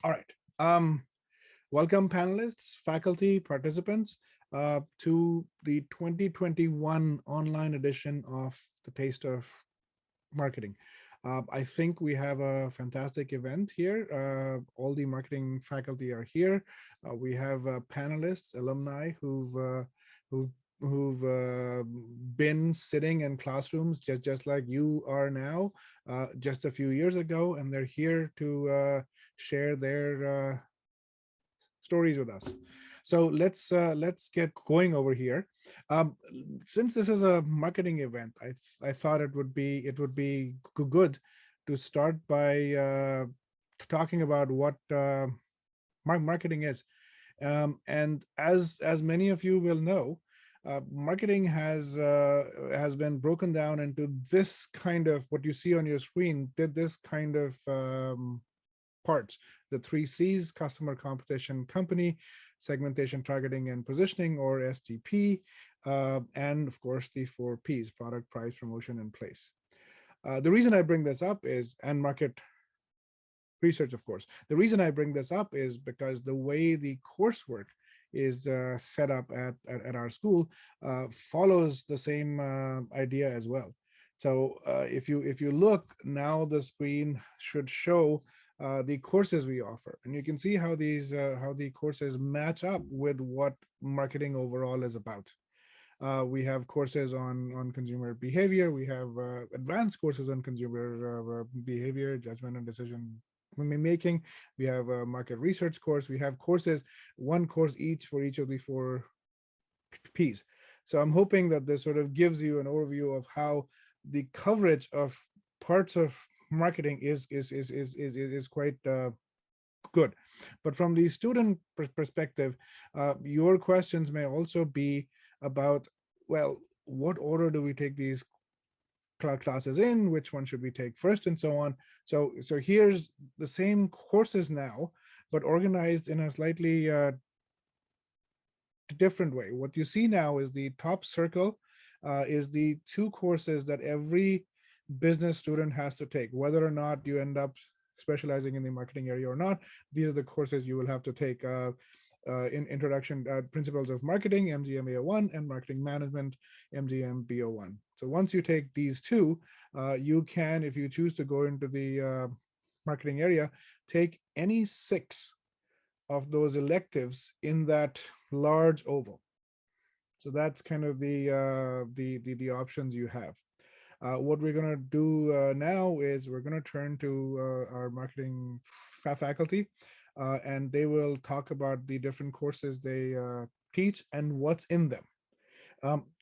All right. Welcome, panelists, faculty, participants, to the 2021 online edition of the Taste of Marketing. I think we have a fantastic event here. All the marketing faculty are here. We have panelists, alumni who've been sitting in classrooms just like you are now, just a few years ago, and they're here to share their stories with us. So let's get going over here. Um, since this is a marketing event, I thought it would be good to start by talking about what marketing is. And as many of you will know, marketing has been broken down into this kind of what you see on your screen. This kind of parts: the three C's: customer, competition, company; segmentation, targeting, and positioning, or STP; and of course the four P's: product, price, promotion, and place. The reason I bring this up is, and market research, of course. The reason I bring this up is because the way the coursework is set up at our school follows the same idea as well. So if you look now, the screen should show the courses we offer, and you can see how the courses match up with what marketing overall is about. We have courses on consumer behavior. We have advanced courses on consumer behavior, judgment, and decision making. We have a market research course. We have courses, one course each for each of the four P's. So I'm hoping that this sort of gives you an overview of how the coverage of parts of marketing is quite good. But from the student perspective, your questions may also be about, well, what order do we take these classes in, which one should we take first, and so on. So here's the same courses now, but organized in a slightly different way. What you see now is the top circle is the two courses that every business student has to take, whether or not you end up specializing in the marketing area or not. These are the courses you will have to take in introduction, principles of marketing, MGMA01, and marketing management, MGMB01. So once you take these two, you can, if you choose to go into the marketing area, take any 6 of those electives in that large oval. So that's kind of the options you have. What we're going to do now is we're going to turn to our marketing faculty, and they will talk about the different courses they teach and what's in them.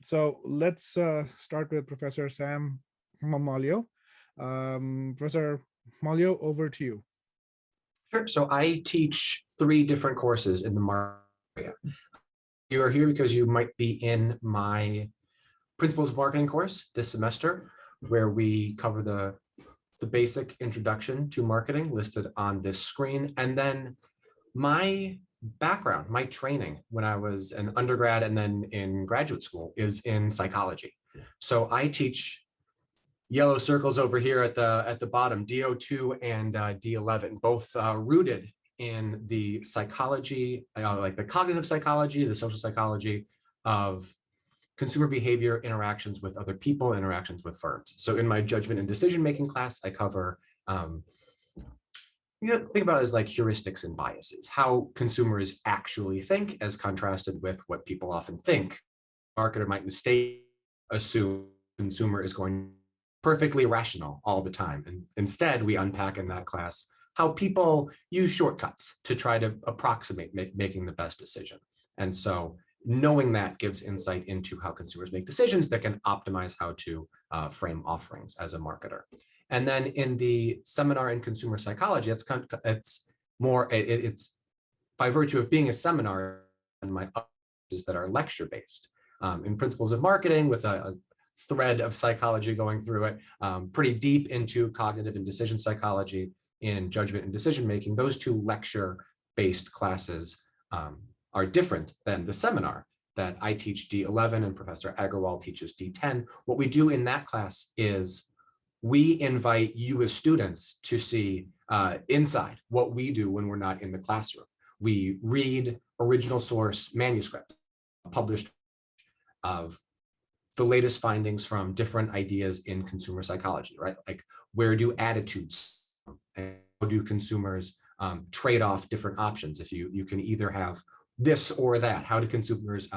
So let's start with Professor Sam Malio. Professor Malio, over to you. Sure. So I teach 3 different courses in the marketing area. You are here because you might be in my Principles of Marketing course this semester, where we cover the basic introduction to marketing listed on this screen. And then my background, my training when I was an undergrad and then in graduate school is in psychology. So I teach yellow circles over here at the bottom, DO2 and D11, both rooted in the psychology, like the cognitive psychology, the social psychology of consumer behavior, interactions with other people, interactions with firms. So in my judgment and decision-making class, I cover, think about it as like heuristics and biases, how consumers actually think as contrasted with what people often think. Marketer might assume consumer is going to be perfectly rational all the time. And instead, we unpack in that class how people use shortcuts to try to approximate making the best decision. And so knowing that gives insight into how consumers make decisions that can optimize how to frame offerings as a marketer. And then in the seminar in consumer psychology, it's by virtue of being a seminar and my courses that are lecture based. In Principles of Marketing, with a thread of psychology going through it, pretty deep into cognitive and decision psychology in judgment and decision making. Those 2 lecture based classes are different than the seminar that I teach D11 and Professor Agarwal teaches D10. What we do in that class is we invite you as students to see inside what we do when we're not in the classroom. We read original source manuscripts published of the latest findings from different ideas in consumer psychology, right? Like, where do attitudes and how do consumers trade off different options? If you can either have this or that, how do consumers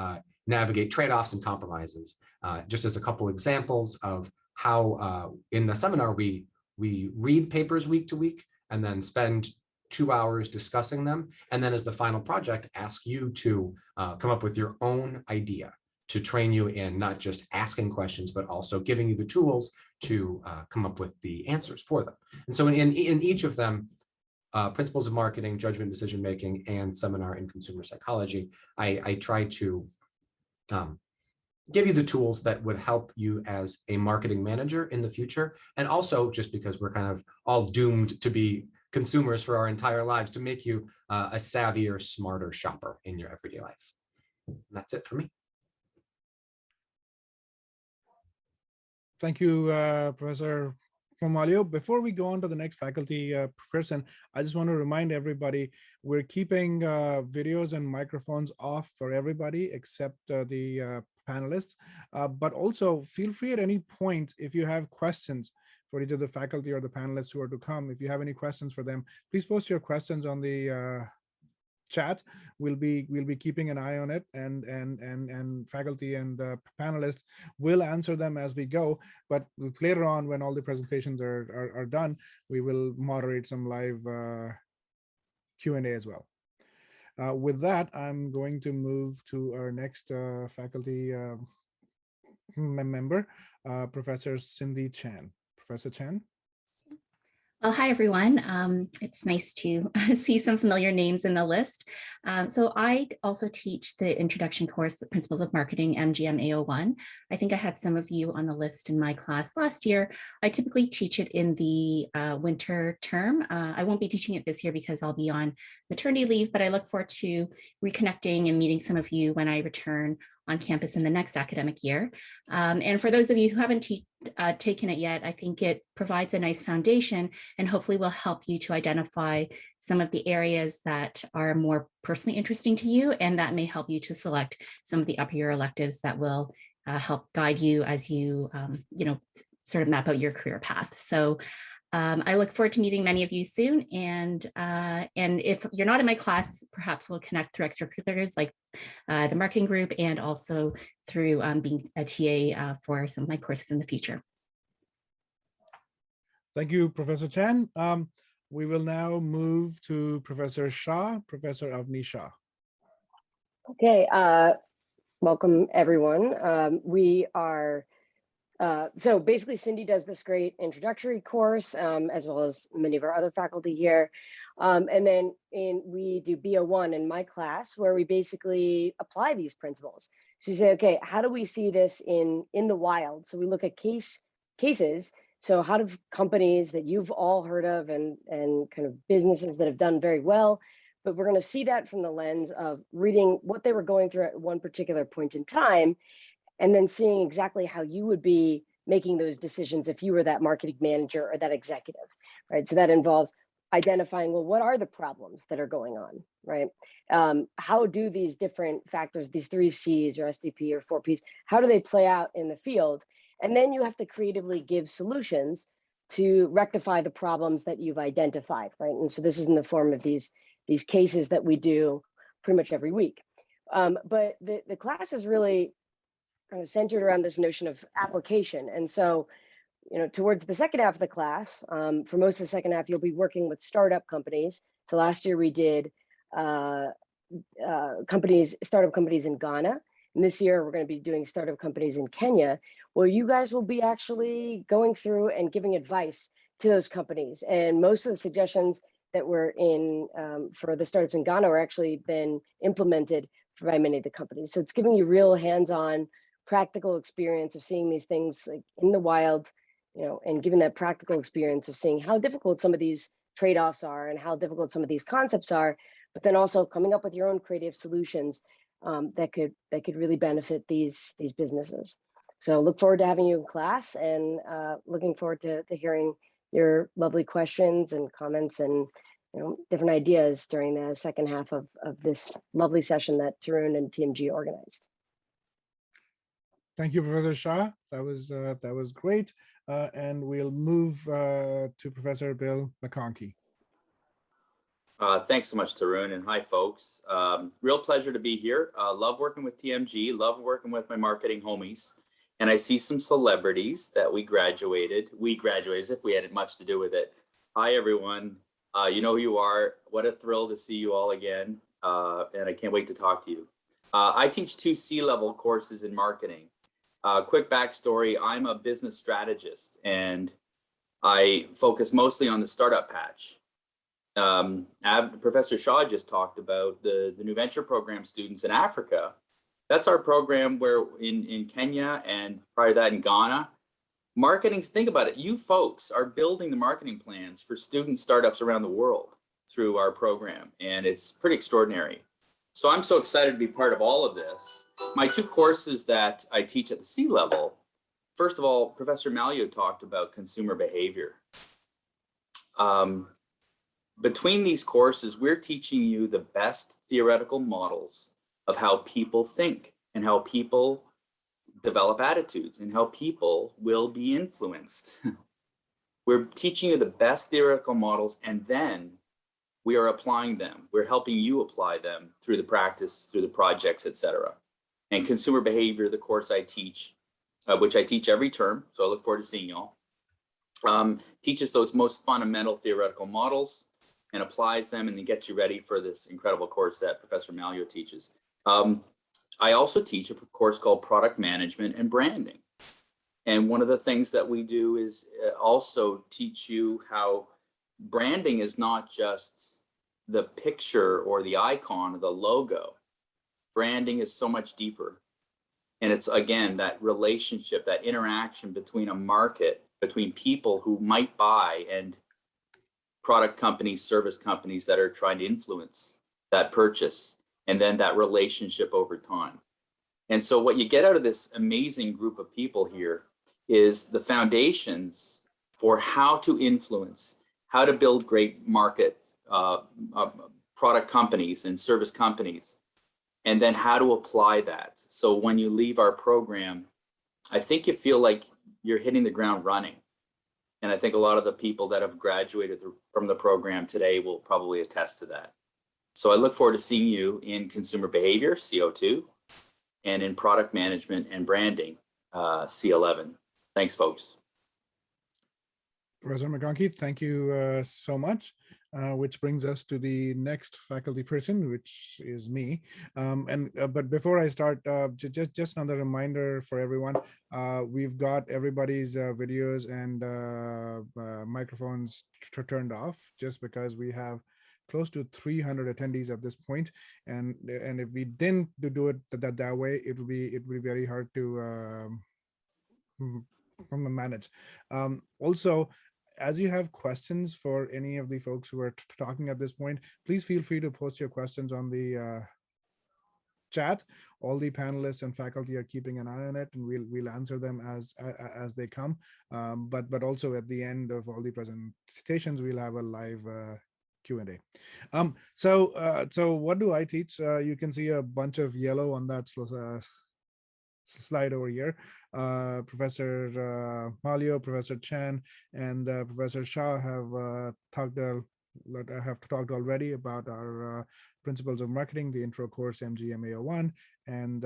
navigate trade-offs and compromises? Just as a couple examples of how in the seminar, we read papers week to week and then spend 2 hours discussing them. And then as the final project, ask you to come up with your own idea to train you in not just asking questions, but also giving you the tools to come up with the answers for them. And so in each of them, principles of marketing, judgment, decision-making, and seminar in consumer psychology, I try to give you the tools that would help you as a marketing manager in the future. And also, just because we're kind of all doomed to be consumers for our entire lives, to make you a savvier, smarter shopper in your everyday life. And that's it for me. Thank you, Professor Pomalio. Before we go on to the next faculty person, I just want to remind everybody, we're keeping videos and microphones off for everybody except the panelists, but also feel free at any point, if you have questions for either the faculty or the panelists who are to come, if you have any questions for them, please post your questions on the chat. We'll be keeping an eye on it, and faculty and panelists will answer them as we go. But later on, when all the presentations are done, we will moderate some live Q&A as well. With that, I'm going to move to our next faculty member, Professor Cindy Chan. Professor Chan. Well, hi, everyone. It's nice to see some familiar names in the list. So I also teach the introduction course, the Principles of Marketing, MGM A01. I think I had some of you on the list in my class last year. I typically teach it in the winter term. I won't be teaching it this year because I'll be on maternity leave, but I look forward to reconnecting and meeting some of you when I return on campus in the next academic year. And for those of you who haven't taken it yet, I think it provides a nice foundation and hopefully will help you to identify some of the areas that are more personally interesting to you, and that may help you to select some of the upper year electives that will help guide you as you, sort of map out your career path. So I look forward to meeting many of you soon. And if you're not in my class, perhaps we'll connect through extracurriculars like the marketing group, and also through being a TA for some of my courses in the future. Thank you, Professor Chan. We will now move to Professor Shah, Professor Avni Shah. Okay, welcome everyone. We are so basically, Cindy does this great introductory course, as well as many of our other faculty here. And then we do BO1 in my class, where we basically apply these principles. So you say, okay, how do we see this in the wild? So we look at cases. So how do companies that you've all heard of and kind of businesses that have done very well, but we're going to see that from the lens of reading what they were going through at one particular point in time, and then seeing exactly how you would be making those decisions if you were that marketing manager or that executive, right? So that involves identifying, well, what are the problems that are going on, right? How do these different factors, these 3 C's or SDP or 4 P's, how do they play out in the field? And then you have to creatively give solutions to rectify the problems that you've identified, right? And so this is in the form of these cases that we do pretty much every week. But the class is really kind of centered around this notion of application. And so, towards the second half of the class, for most of the second half, you'll be working with startup companies. So last year we did startup companies in Ghana. And this year we're going to be doing startup companies in Kenya, where you guys will be actually going through and giving advice to those companies. And most of the suggestions that were in for the startups in Ghana are actually been implemented by many of the companies. So it's giving you real hands-on practical experience of seeing these things like in the wild, and given that practical experience of seeing how difficult some of these trade-offs are and how difficult some of these concepts are, but then also coming up with your own creative solutions that could really benefit these businesses. So look forward to having you in class, and looking forward to hearing your lovely questions and comments and different ideas during the second half of this lovely session that Tarun and TMG organized. Thank you, Professor Shah. That was great. And we'll move to Professor Bill McConkey. Thanks so much, Tarun, and hi, folks. Real pleasure to be here. Love working with TMG, love working with my marketing homies. And I see some celebrities that we graduated as if we had much to do with it. Hi, everyone. You know who you are. What a thrill to see you all again. And I can't wait to talk to you. I teach 2 C-level courses in marketing. Quick backstory, I'm a business strategist, and I focus mostly on the startup patch. Professor Shah just talked about the New Venture Program students in Africa. That's our program where in Kenya and prior to that in Ghana, marketing, think about it, you folks are building the marketing plans for student startups around the world through our program, and it's pretty extraordinary. So I'm so excited to be part of all of this. My 2 courses that I teach at the C level, first of all, Professor Malio talked about consumer behavior. Between these courses, we're teaching you the best theoretical models of how people think and how people develop attitudes and how people will be influenced. We're teaching you the best theoretical models, and then we are applying them. We're helping you apply them through the practice, through the projects, etc. And consumer behavior, the course I teach, which I teach every term, so I look forward to seeing y'all, teaches those most fundamental theoretical models and applies them, and then gets you ready for this incredible course that Professor Malio teaches. I also teach a course called Product Management and Branding. And one of the things that we do is also teach you how branding is not just the picture or the icon or the logo. Branding is so much deeper. And it's, again, that relationship, that interaction between a market, between people who might buy and product companies, service companies that are trying to influence that purchase, and then that relationship over time. And so what you get out of this amazing group of people here is the foundations for how to influence, how to build great market product companies and service companies, and then how to apply that. So when you leave our program, I think you feel like you're hitting the ground running. And I think a lot of the people that have graduated from the program today will probably attest to that. So I look forward to seeing you in consumer behavior, CO2, and in product management and branding, C11. Thanks, folks. Professor McConkey, thank you so much. Which brings us to the next faculty person, which is me. But before I start, just another reminder for everyone. We've got everybody's videos and microphones turned off, just because we have close to 300 attendees at this point, and if we didn't do it that way, it would be very hard to manage. Also, as you have questions for any of the folks who are talking at this point, please feel free to post your questions on the chat. All the panelists and faculty are keeping an eye on it, and we'll answer them as they come. But also at the end of all the presentations, we'll have a live Q&A. So what do I teach? You can see a bunch of yellow on that slide over here. Professor Malio, Professor Chan, and Professor Shah have talked already about our principles of marketing, the intro course MGM AO1, and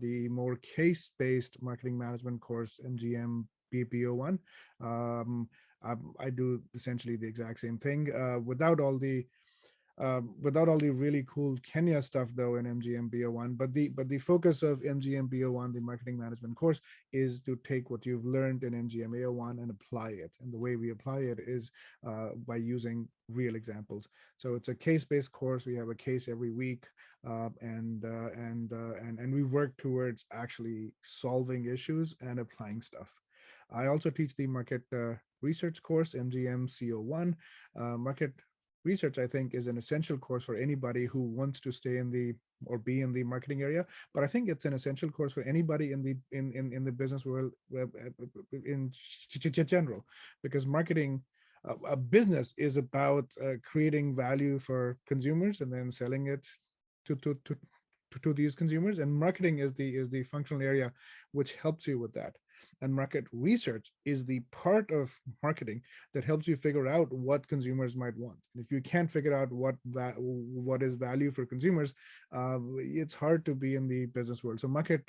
the more case-based marketing management course MGM BPO1. I do essentially the exact same thing without all the really cool Kenya stuff though in MGM BO1, but the focus of MGM BO1, the marketing management course, is to take what you've learned in MGM AO1 and apply it. And the way we apply it is by using real examples. So it's a case-based course. We have a case every week, and we work towards actually solving issues and applying stuff. I also teach the market research course, MGM CO1, market research, I think, is an essential course for anybody who wants to stay in the or be in the marketing area. But I think it's an essential course for anybody in the in the business world in general, because marketing, a business is about creating value for consumers and then selling it to these consumers, and marketing is the functional area which helps you with that. And market research is the part of marketing that helps you figure out what consumers might want. And if you can't figure out what is value for consumers, it's hard to be in the business world. So market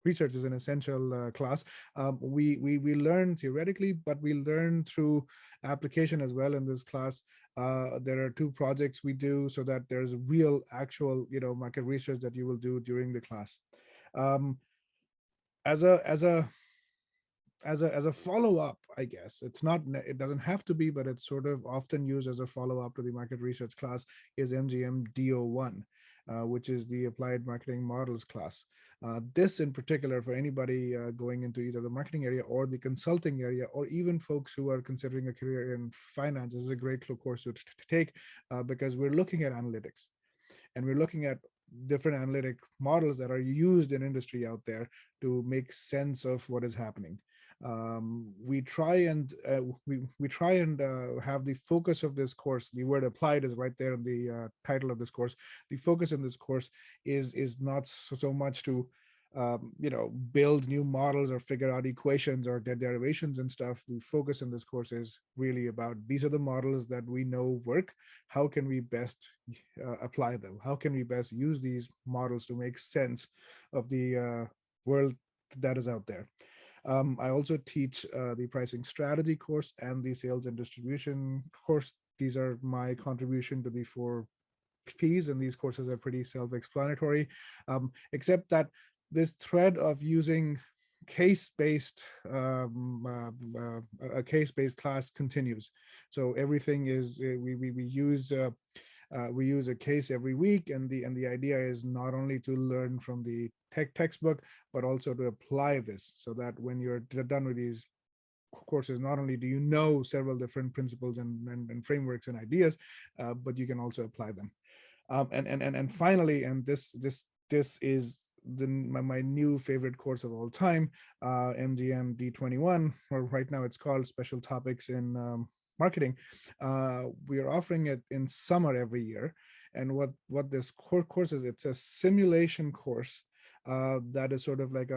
research is an essential class. We learn theoretically, but we learn through application as well in this class. There are 2 projects we do so that there's real actual market research that you will do during the class. As a follow-up, I guess it doesn't have to be, but it's sort of often used as a follow-up to the market research class, is MGM DO1, which is the applied marketing models class. This in particular, for anybody going into either the marketing area or the consulting area, or even folks who are considering a career in finance, is a great course to take, because we're looking at analytics, and we're looking at different analytic models that are used in industry out there to make sense of what is happening. We try and have the focus of this course. The word applied is right there in the title of this course. The focus in this course is not so much to build new models or figure out equations or derivations and stuff. The focus in this course is really about, these are the models that we know work. How can we best apply them? How can we best use these models to make sense of the world that is out there? I also teach the pricing strategy course and the sales and distribution course. These are my contribution to the 4 Ps, and these courses are pretty self-explanatory, except that this thread of using case-based a case-based class continues. So everything is we use a case every week, and the idea is not only to learn from the textbook, but also to apply this, so that when you're done with these courses, not only do you know several different principles and frameworks and ideas, but you can also apply them. And finally, and this is my new favorite course of all time, MGM D21, or right now it's called Special Topics in Marketing. We are offering it in summer every year, and what this course is, it's a simulation course that is sort of like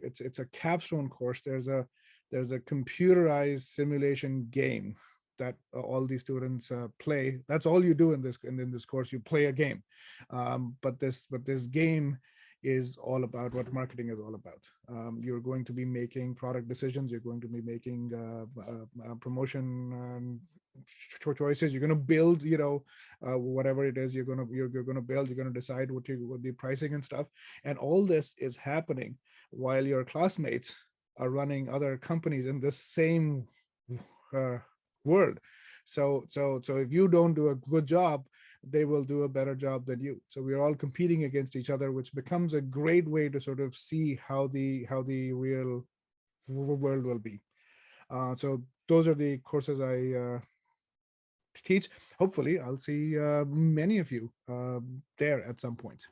it's a capstone course. There's a computerized simulation game that all these students play. That's all you do in this course. You play a game, but this game is all about what marketing is all about. You're going to be making product decisions. You're going to be making promotion choices. You're going to build, whatever it is you're going to build. You're going to decide what the pricing and stuff. And all this is happening while your classmates are running other companies in the same world. So if you don't do a good job, they will do a better job than you. So we're all competing against each other, which becomes a great way to sort of see how the real world will be. So those are the courses I teach. Hopefully I'll see many of you there at some point.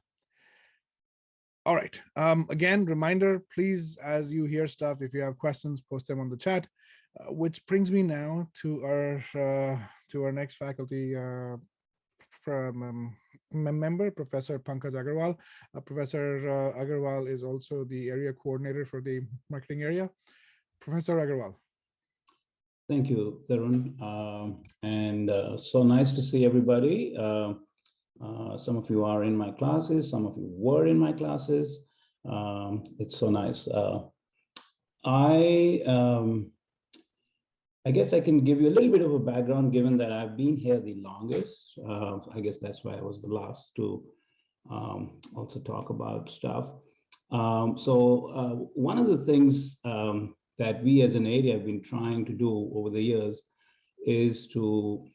All right. Again, reminder, please, as you hear stuff, if you have questions, post them on the chat. Which brings me now to our next faculty member, Professor Pankaj Agarwal. Professor Agarwal is also the area coordinator for the marketing area. Professor Agarwal. Thank you, Tharun. And so nice to see everybody. Some of you are in my classes, some of you were in my classes. It's so nice. I guess I can give you a little bit of a background, given that I've been here the longest. I guess that's why I was the last to also talk about stuff. So one of the things that we as an area have been trying to do over the years is to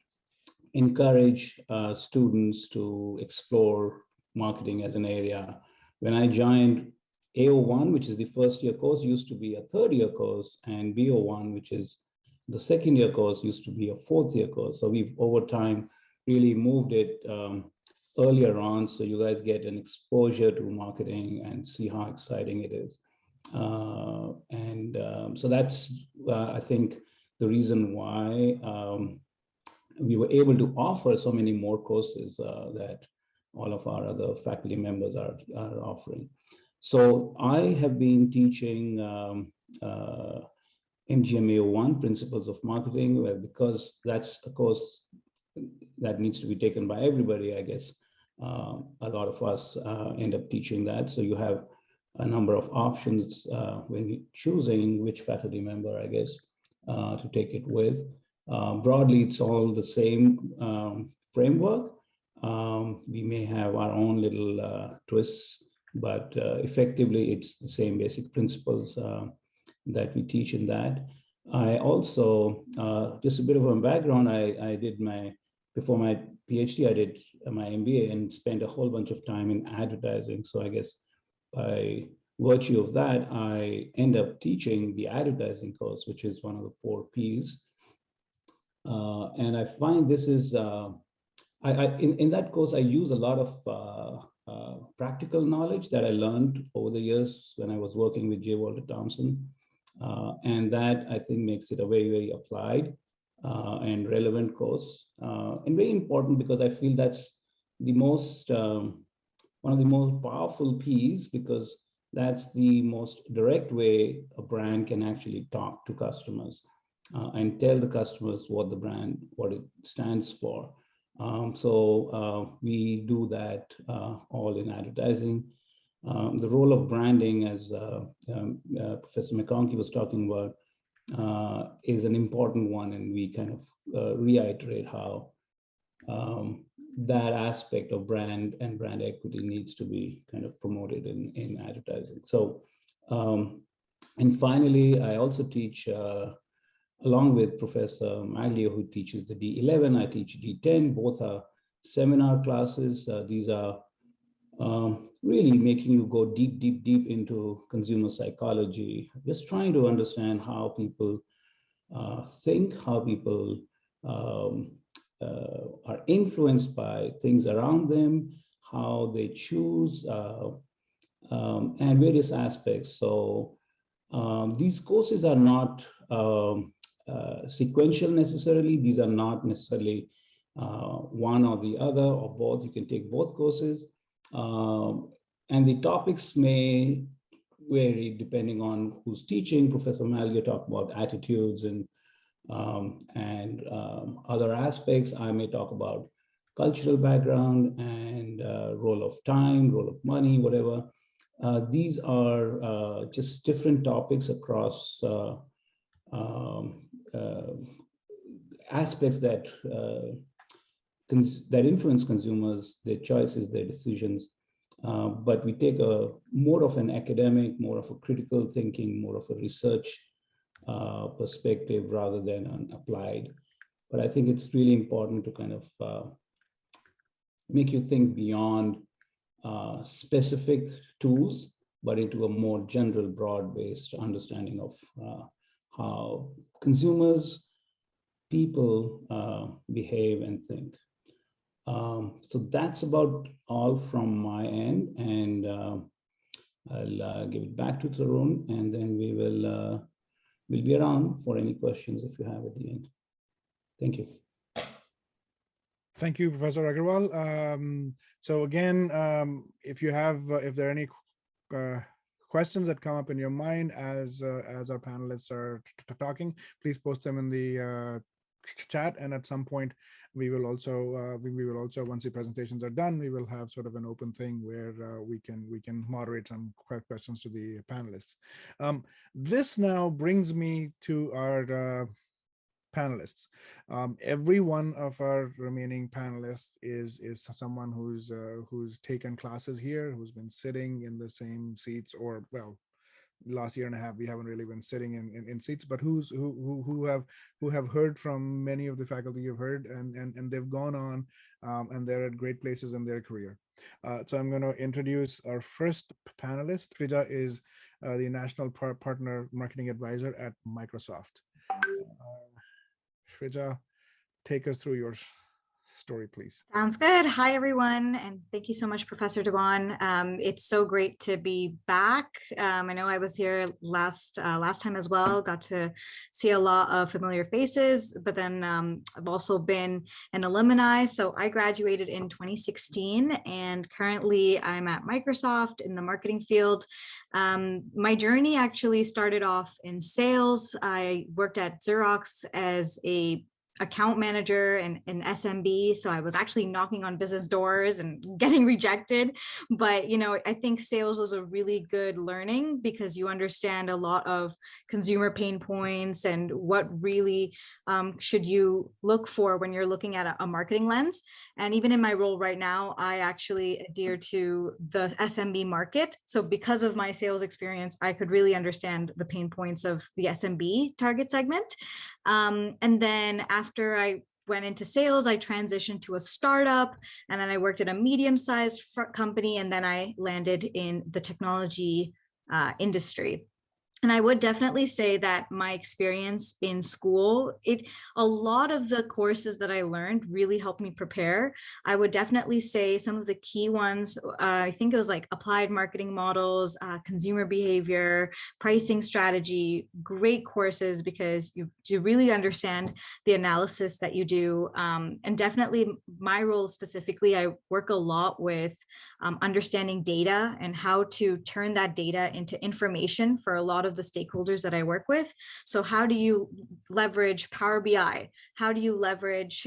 encourage students to explore marketing as an area. When I joined, AO1, which is the first year course, used to be a third year course, and BO1, which is the second year course, used to be a fourth year course. So we've over time really moved it earlier on, so you guys get an exposure to marketing and see how exciting it is. So that's, I think, the reason why we were able to offer so many more courses that all of our other faculty members are offering. So I have been teaching MGMA 1, Principles of Marketing, because that's a course that needs to be taken by everybody, I guess. A lot of us end up teaching that. So you have a number of options when you're choosing which faculty member, I guess, to take it with. Broadly, it's all the same framework. We may have our own little twists, but effectively, it's the same basic principles that we teach in that. I also, just a bit of a background, I did before my PhD, I did my MBA and spent a whole bunch of time in advertising. So I guess by virtue of that, I end up teaching the advertising course, which is one of the 4 Ps. And I find this is, in that course, I use a lot of practical knowledge that I learned over the years when I was working with J. Walter Thompson. And that, I think, makes it a very, very applied and relevant course. And very important because I feel that's the most, one of the most powerful Ps, because that's the most direct way a brand can actually talk to customers and tell the customers what the brand, what it stands for. So we do that all in advertising. The role of branding, as Professor McConkey was talking about, is an important one, and we kind of reiterate how that aspect of brand and brand equity needs to be kind of promoted in advertising. So, and finally, I also teach, along with Professor Maglio, who teaches the D11, I teach D10. Both are seminar classes. These are really making you go deep, deep, deep into consumer psychology, just trying to understand how people think, how people are influenced by things around them, how they choose, and various aspects. So these courses are not sequential necessarily. These are not necessarily one or the other or both. You can take both courses. And the topics may vary depending on who's teaching. Professor Malga talked about attitudes and other aspects. I may talk about cultural background and role of time, role of money, whatever. These are just different topics across aspects that that influence consumers, their choices, their decisions. But we take more of an academic, more of a critical thinking, more of a research perspective rather than an applied. But I think it's really important to kind of make you think beyond specific tools, but into a more general, broad-based understanding of how consumers, people behave and think. So that's about all from my end, and I'll give it back to Tarun, and then we'll be around for any questions if you have at the end. Thank you. Thank you, Professor Agarwal. So again, if there are any questions that come up in your mind as our panelists are talking, please post them in the chat, and at some point we will also once the presentations are done, we will have sort of an open thing where we can moderate some questions to the panelists. This now brings me to our panelists. Every one of our remaining panelists is someone who's taken classes here, who's been sitting in the same seats, or well, last year and a half we haven't really been sitting in seats, but who have heard from many of the faculty you've heard, and they've gone on and they're at great places in their career. So I'm going to introduce our first panelist. Frida is the National Partner Marketing Advisor at Microsoft. Frida, take us through your story, please. Sounds good. Hi, everyone. And thank you so much, Professor Dewan. It's so great to be back. I know I was here last time as well, got to see a lot of familiar faces, but then I've also been an alumni. So I graduated in 2016 and currently I'm at Microsoft in the marketing field. My journey actually started off in sales. I worked at Xerox as a account manager and an SMB. So I was actually knocking on business doors and getting rejected. But, I think sales was a really good learning because you understand a lot of consumer pain points and what really should you look for when you're looking at a marketing lens. And even in my role right now, I actually adhere to the SMB market. So because of my sales experience, I could really understand the pain points of the SMB target segment. And then after I went into sales, I transitioned to a startup, and then I worked at a medium-sized company, and then I landed in the technology industry. And I would definitely say that my experience in school, a lot of the courses that I learned really helped me prepare. I would definitely say some of the key ones, I think it was like applied marketing models, consumer behavior, pricing strategy, great courses because you really understand the analysis that you do. And definitely my role specifically, I work a lot with understanding data and how to turn that data into information for a lot of the stakeholders that I work with. So how do you leverage Power BI? How do you leverage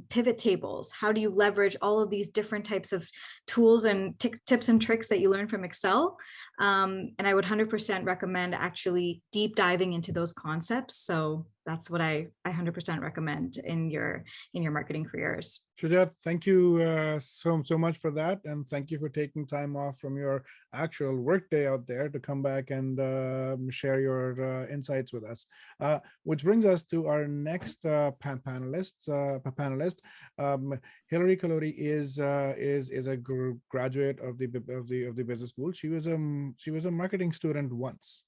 pivot tables? How do you leverage all of these different types of tools and tips and tricks that you learn from Excel? And I would 100% recommend actually deep diving into those concepts. So that's what I 100% recommend in your marketing careers. Shujat, thank you so much for that, and thank you for taking time off from your actual workday out there to come back and share your insights with us. Which brings us to our next panelist. Hilary Kalori is a graduate of the business school. She was a marketing student once.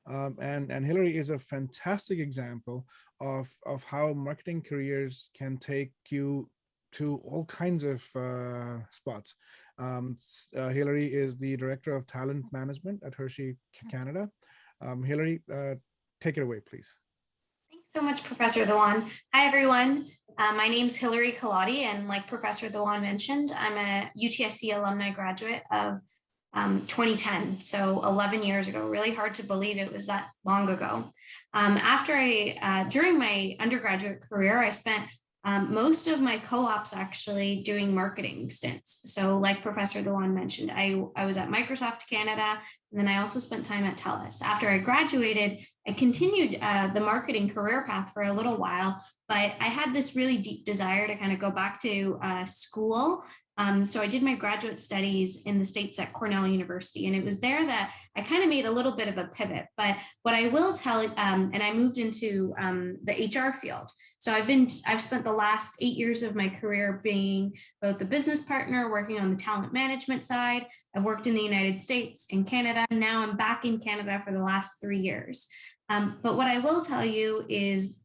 And Hilary is a fantastic example of how marketing careers can take you to all kinds of spots. Hilary is the Director of Talent Management at Hershey, Canada. Hilary, take it away, please. Thanks so much, Professor Dewan. Hi, everyone. My name's Hilary Kaladi, and like Professor Dewan mentioned, I'm a UTSC alumni graduate of 2010, so 11 years ago. Really hard to believe it was that long ago. During my undergraduate career, I spent most of my co-ops actually doing marketing stints. So like Professor Dewan mentioned, I was at Microsoft Canada, and then I also spent time at TELUS. After I graduated, I continued the marketing career path for a little while, but I had this really deep desire to kind of go back to school. So I did my graduate studies in the States at Cornell University, and it was there that I kind of made a little bit of a pivot. But what I will tell, and I moved into the HR field. So I've spent the last 8 years of my career being both a business partner, working on the talent management side. I've worked in the United States and Canada. Now I'm back in Canada for the last 3 years. But what I will tell you is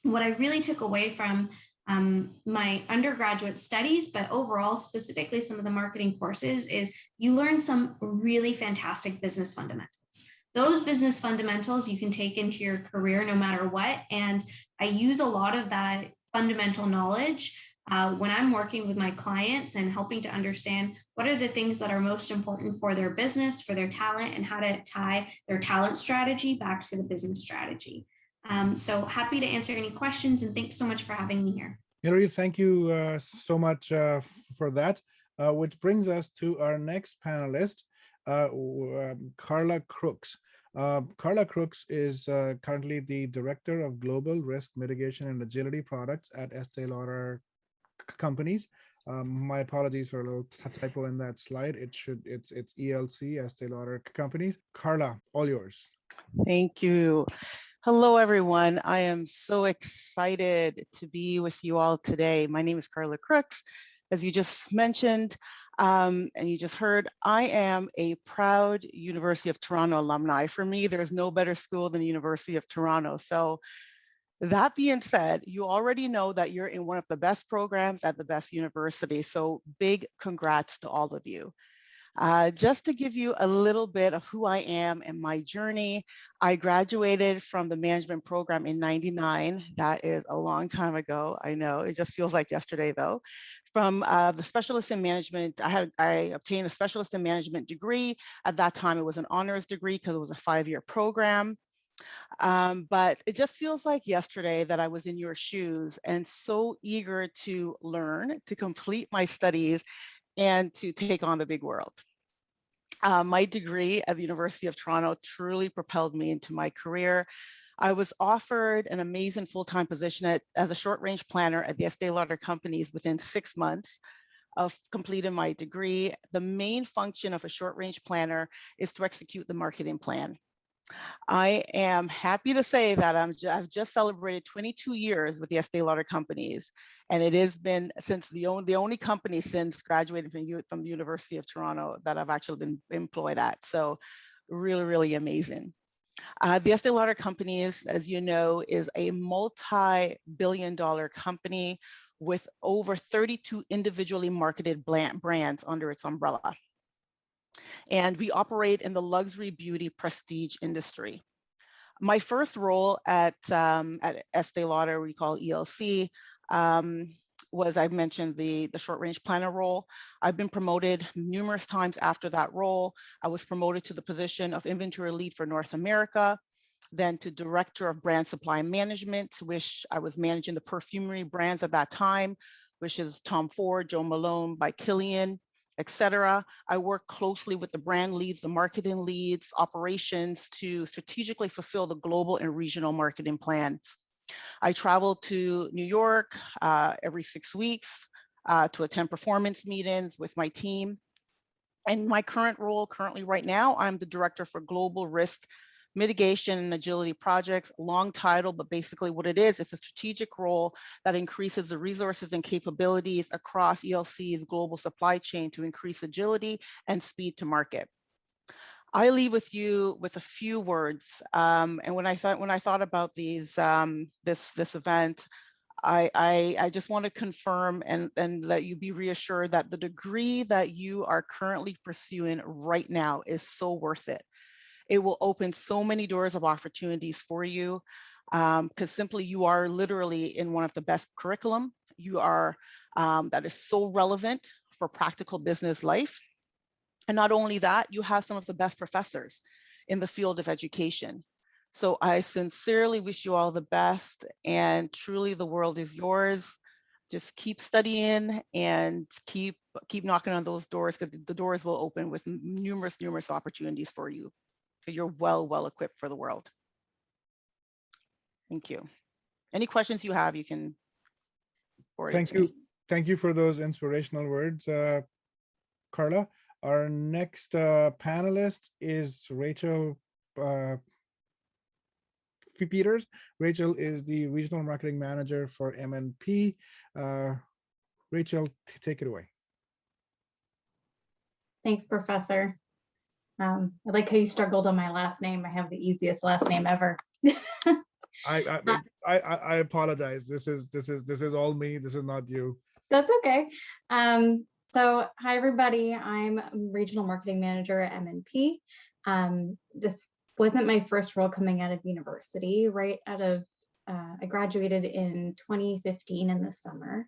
what I really took away from my undergraduate studies, but overall, specifically some of the marketing courses, is you learn some really fantastic business fundamentals. Those business fundamentals you can take into your career no matter what. And I use a lot of that fundamental knowledge when I'm working with my clients and helping to understand what are the things that are most important for their business, for their talent, and how to tie their talent strategy back to the business strategy. So happy to answer any questions, and thanks so much for having me here. Hilary, thank you so much for that, which brings us to our next panelist, Carla Crooks. Carla Crooks is currently the Director of Global Risk Mitigation and Agility Products at Estee Lauder Companies. My apologies for a little typo in that slide. It's ELC, Estee Lauder Companies. Carla, all yours. Thank you. Hello, everyone. I am so excited to be with you all today. My name is Carla Crooks. As you just mentioned, and you just heard, I am a proud University of Toronto alumni. For me, there's no better school than the University of Toronto. So That being said, you already know that you're in one of the best programs at the best university. So big congrats to all of you. Just to give you a little bit of who I am and my journey, I graduated from the management program in '99. That is a long time ago. I know, it just feels like yesterday though. From the specialist in management, I obtained a specialist in management degree. At that time, it was an honors degree because it was a 5-year program. But it just feels like yesterday that I was in your shoes and so eager to learn, to complete my studies, and to take on the big world. My degree at the University of Toronto truly propelled me into my career. I was offered an amazing full-time position as a short-range planner at the Estee Lauder companies within 6 months of completing my degree. The main function of a short-range planner is to execute the marketing plan. I am happy to say that I've just celebrated 22 years with the Estee Lauder companies, and it has been since the only company since graduating from the University of Toronto that I've actually been employed at. So really, really amazing. The Estee Lauder companies, as you know, is a multi-billion-dollar company with over 32 individually marketed brands under its umbrella. And we operate in the luxury beauty prestige industry. My first role at Estee Lauder, we call ELC, was, I mentioned, the short range planner role. I've been promoted numerous times after that role. I was promoted to the position of inventory lead for North America, then to director of brand supply management, which I was managing the perfumery brands at that time, which is Tom Ford, Jo Malone, by Kilian, etc. I work closely with the brand leads, the marketing leads, operations to strategically fulfill the global and regional marketing plans. I travel to New York every 6 weeks to attend performance meetings with my team. And my current role right now, I'm the director for global risk mitigation and agility projects, long title, but basically what it is, it's a strategic role that increases the resources and capabilities across ELC's global supply chain to increase agility and speed to market. I leave with you with a few words. And when I thought about these, this event, I just want to confirm and let you be reassured that the degree that you are currently pursuing right now is so worth it. It will open so many doors of opportunities for you because simply you are literally in one of the best curriculum. You are, that is so relevant for practical business life. And not only that, you have some of the best professors in the field of education. So I sincerely wish you all the best, and truly the world is yours. Just keep studying and keep knocking on those doors, because the doors will open with numerous opportunities for you. You're well equipped for the world. Thank you. Any questions you have, you can forward it to me. Thank you for those inspirational words, Carla. Our next panelist is Rachel Peters. Rachel is the Regional Marketing Manager for MNP. Rachel, take it away. Thanks, Professor. I like how you struggled on my last name. I have the easiest last name ever. I apologize. This is all me. This is not you. That's okay. So hi everybody. I'm Regional Marketing Manager at MNP. This wasn't my first role coming out of university. I graduated in 2015 in the summer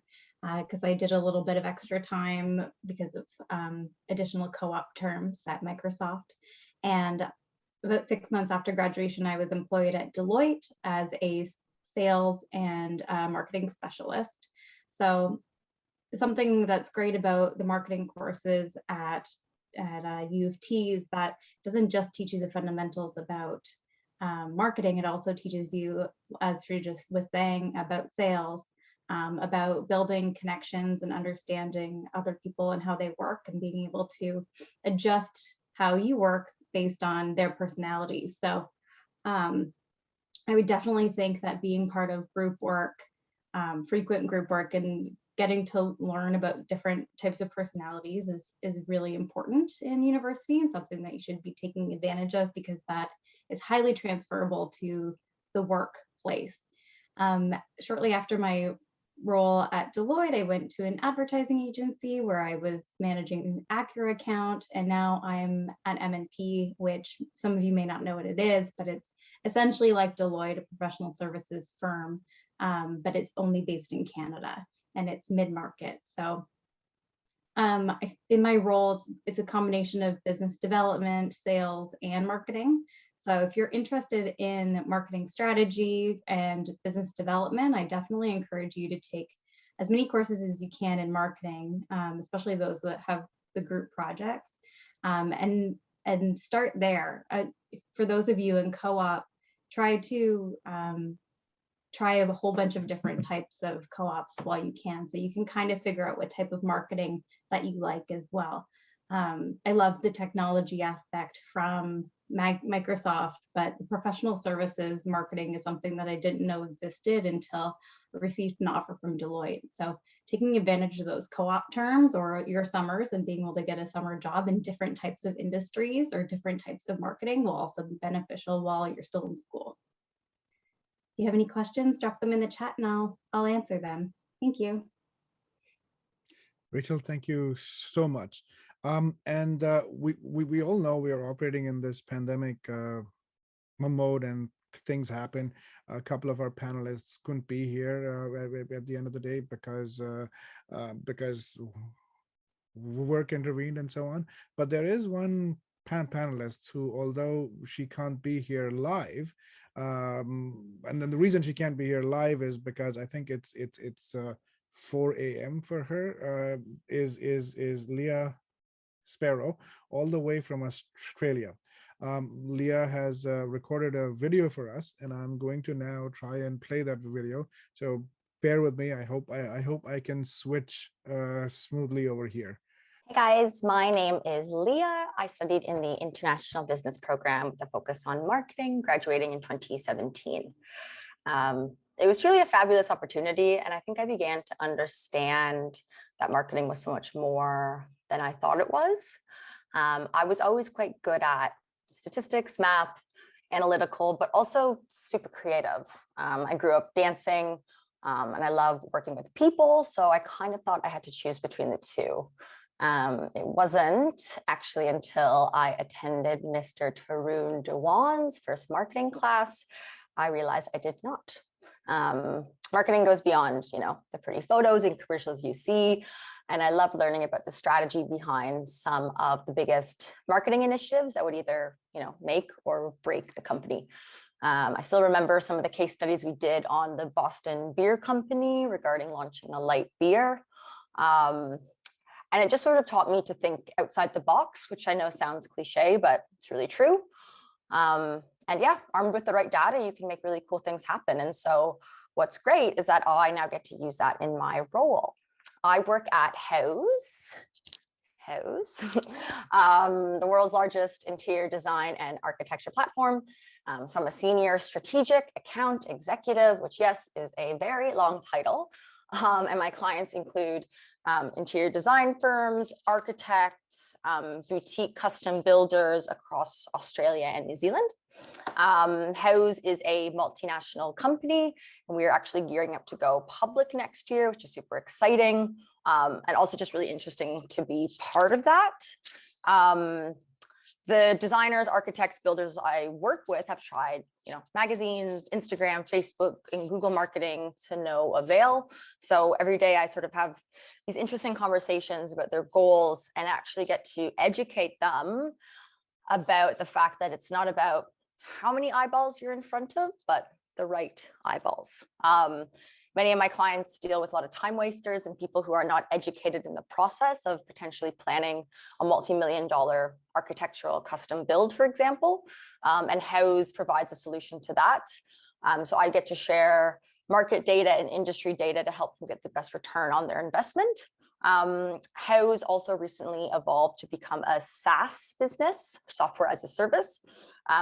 because I did a little bit of extra time because of additional co-op terms at Microsoft. And about 6 months after graduation, I was employed at Deloitte as a sales and marketing specialist. So something that's great about the marketing courses at U of T is that it doesn't just teach you the fundamentals about marketing, it also teaches you, as Frida was saying, about sales, about building connections and understanding other people and how they work and being able to adjust how you work based on their personalities. So I would definitely think that being part of group work, frequent group work, and getting to learn about different types of personalities is really important in university, and something that you should be taking advantage of because that is highly transferable to the workplace. Shortly after my role at Deloitte, I went to an advertising agency where I was managing an Acura account, and now I'm at MNP, which some of you may not know what it is, but it's essentially like Deloitte, a professional services firm, but it's only based in Canada and it's mid-market. So in my role, it's a combination of business development, sales, and marketing. So if you're interested in marketing strategy and business development, I definitely encourage you to take as many courses as you can in marketing, especially those that have the group projects, and start there. For those of you in co-op, try to try a whole bunch of different types of co-ops while you can, so you can kind of figure out what type of marketing that you like as well. I love the technology aspect from Microsoft, but the professional services marketing is something that I didn't know existed until I received an offer from Deloitte. So taking advantage of those co-op terms or your summers and being able to get a summer job in different types of industries or different types of marketing will also be beneficial while you're still in school. If you have any questions, drop them in the chat and I'll answer them. Thank you. Rachel, thank you so much. We all know we are operating in this pandemic mode, and things happen. A couple of our panelists couldn't be here at the end of the day because work intervened and so on. But there is one panelist who, although she can't be here live, and then the reason she can't be here live is because I think it's 4 a.m. for her, is Leah Sparrow, all the way from Australia. Leah has recorded a video for us, and I'm going to now try and play that video. So bear with me. I hope I can switch smoothly over here. Hey guys, my name is Leah. I studied in the International Business Program with a focus on marketing, graduating in 2017. It was truly a fabulous opportunity, and I think I began to understand that marketing was so much more than I thought it was. I was always quite good at statistics, math, analytical, but also super creative. I grew up dancing, and I love working with people, so I kind of thought I had to choose between the two. It wasn't actually until I attended Mr. Tarun Dewan's first marketing class, I realized I did not. Marketing goes beyond, the pretty photos and commercials you see. And I love learning about the strategy behind some of the biggest marketing initiatives that would either, make or break the company. I still remember some of the case studies we did on the Boston Beer Company regarding launching a light beer. And it just sort of taught me to think outside the box, which I know sounds cliche, but it's really true. And yeah, armed with the right data, you can make really cool things happen. And so what's great is that I now get to use that in my role. I work at House, the world's largest interior design and architecture platform. So I'm a senior strategic account executive, which yes, is a very long title. And my clients include interior design firms, architects, boutique custom builders across Australia and New Zealand. House is a multinational company, and we are actually gearing up to go public next year, which is super exciting, and also just really interesting to be part of that. The designers, architects, builders I work with have tried, magazines, Instagram, Facebook, and Google marketing to no avail. So every day I sort of have these interesting conversations about their goals and actually get to educate them about the fact that it's not about how many eyeballs you're in front of, but the right eyeballs. Many of my clients deal with a lot of time wasters and people who are not educated in the process of potentially planning a multi-million-dollar architectural custom build, for example, and House provides a solution to that. So I get to share market data and industry data to help them get the best return on their investment. House also recently evolved to become a SaaS business, software as a service,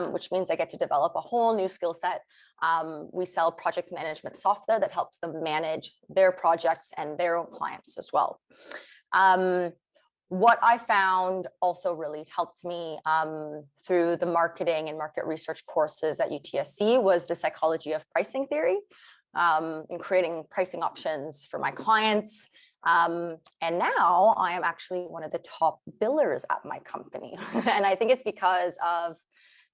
which means I get to develop a whole new skill set. We sell project management software that helps them manage their projects and their own clients as well. What I found also really helped me through the marketing and market research courses at UTSC was the psychology of pricing theory. in creating pricing options for my clients. And now I am actually one of the top billers at my company. And I think it's because of,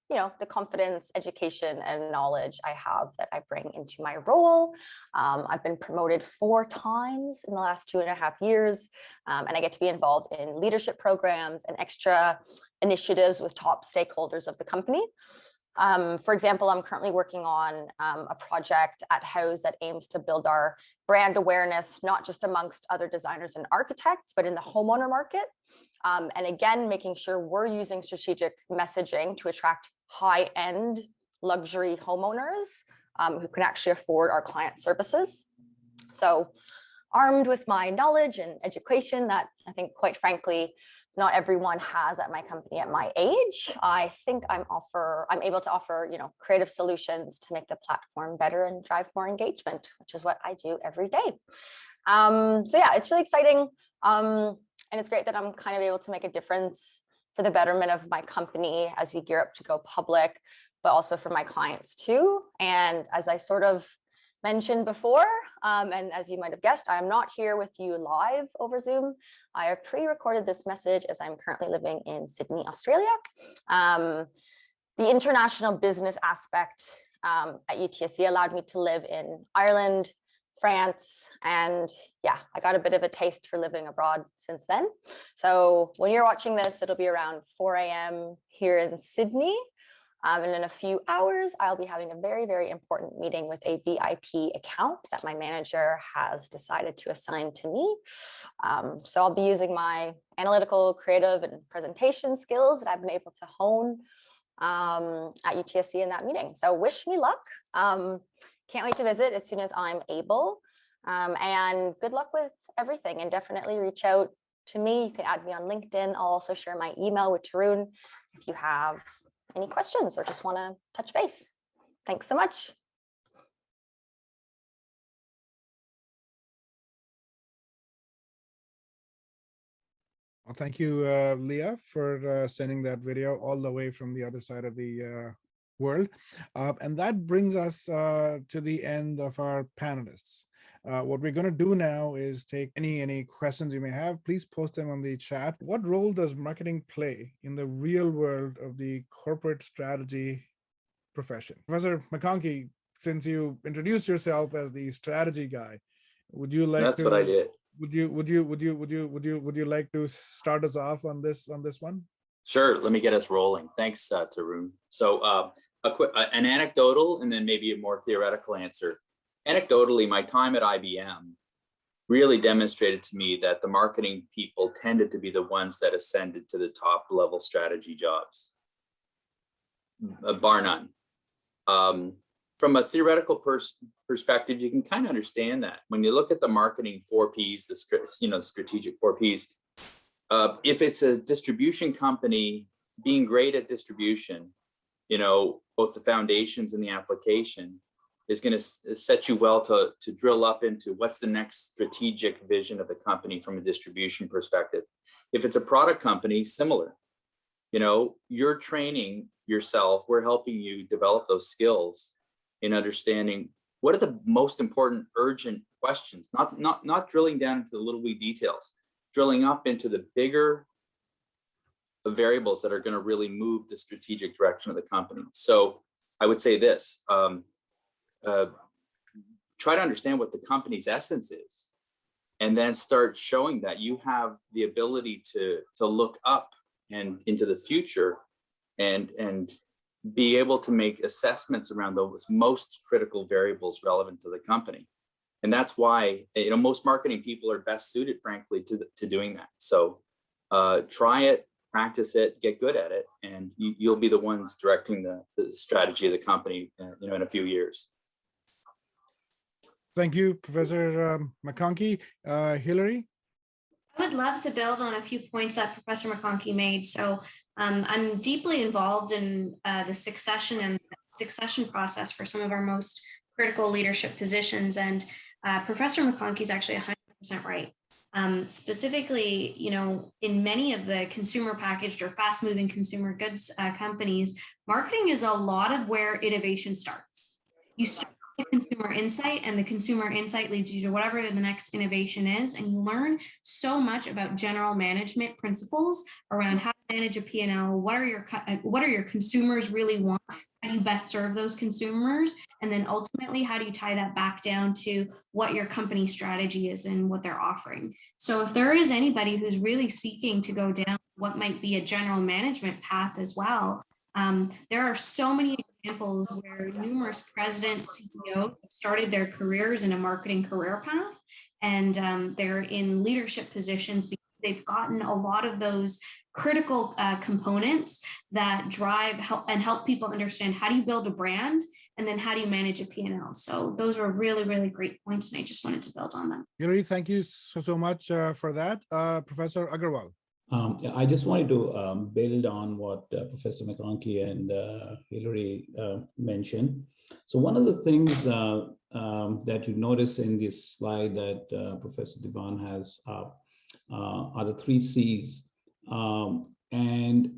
the confidence, education, and knowledge I have that I bring into my role. I've been promoted 4 times in the last 2.5 years, and I get to be involved in leadership programs and extra initiatives with top stakeholders of the company. For example, I'm currently working on a project at House that aims to build our brand awareness, not just amongst other designers and architects, but in the homeowner market. And again, making sure we're using strategic messaging to attract high-end luxury homeowners who can actually afford our client services. So armed with my knowledge and education that I think, quite frankly, not everyone has at my company at my age, I think I'm able to offer, creative solutions to make the platform better and drive more engagement, which is what I do every day. So yeah, it's really exciting. And it's great that I'm kind of able to make a difference for the betterment of my company as we gear up to go public, but also for my clients too. And as I sort of mentioned before, and as you might have guessed, I am not here with you live over Zoom. I have pre-recorded this message as I'm currently living in Sydney, Australia. The international business aspect at UTSC allowed me to live in Ireland, France, and yeah, I got a bit of a taste for living abroad since then. So when you're watching this, it'll be around 4 a.m. here in Sydney. And in a few hours, I'll be having a very, very important meeting with a VIP account that my manager has decided to assign to me. So I'll be using my analytical, creative, and presentation skills that I've been able to hone at UTSC in that meeting. So wish me luck. Can't wait to visit as soon as I'm able. And good luck with everything, and definitely reach out to me. You can add me on LinkedIn. I'll also share my email with Tarun if you have any questions or just want to touch base. Thanks so much. Well, thank you, Leah, for sending that video all the way from the other side of the world. And that brings us to the end of our panelists. What we're going to do now is take any questions you may have. Please post them on the chat. What role does marketing play in the real world of the corporate strategy profession? Professor McConkey, since you introduced yourself as the strategy guy, would you like That's what I did. Would you like to start us off on this one? Sure. Let me get us rolling. Thanks, Tarun. So an anecdotal and then maybe a more theoretical answer. Anecdotally, my time at IBM really demonstrated to me that the marketing people tended to be the ones that ascended to the top level strategy jobs, bar none. From a theoretical perspective, you can kind of understand that. When you look at the marketing 4 Ps, the strategic 4 Ps, if it's a distribution company, being great at distribution, both the foundations and the application is going to set you well to drill up into what's the next strategic vision of the company from a distribution perspective. If it's a product company, similar. You're training yourself, we're helping you develop those skills in understanding what are the most important urgent questions, not drilling down into the little wee details, drilling up into the bigger variables that are going to really move the strategic direction of the company. So I would say this, try to understand what the company's essence is, and then start showing that you have the ability to look up and into the future and be able to make assessments around those most critical variables relevant to the company. And that's why, most marketing people are best suited, frankly, to doing that. So try it, practice it, get good at it, and you'll be the ones directing the strategy of the company, in a few years. Thank you, Professor McConkey. Hilary? I would love to build on a few points that Professor McConkey made. So I'm deeply involved in the succession process for some of our most critical leadership positions. And Professor McConkey is actually 100% right. Specifically, in many of the consumer packaged or fast moving consumer goods companies, marketing is a lot of where innovation starts. You start the consumer insight, and the consumer insight leads you to whatever the next innovation is. And you learn so much about general management principles around how to manage a P&L. What are your consumers really want? How do you best serve those consumers? And then ultimately, how do you tie that back down to what your company strategy is and what they're offering? So if there is anybody who's really seeking to go down what might be a general management path as well, there are so many examples where numerous presidents, CEOs have started their careers in a marketing career path, and they're in leadership positions because they've gotten a lot of those critical components that help people understand how do you build a brand, and then how do you manage a P&L. So those are really, really great points, and I just wanted to build on them. Hilary, thank you so much for that. Professor Agarwal. Yeah, I just wanted to build on what Professor McConkey and Hilary mentioned. So one of the things that you notice in this slide that Professor Dewan has up are the 3 C's. And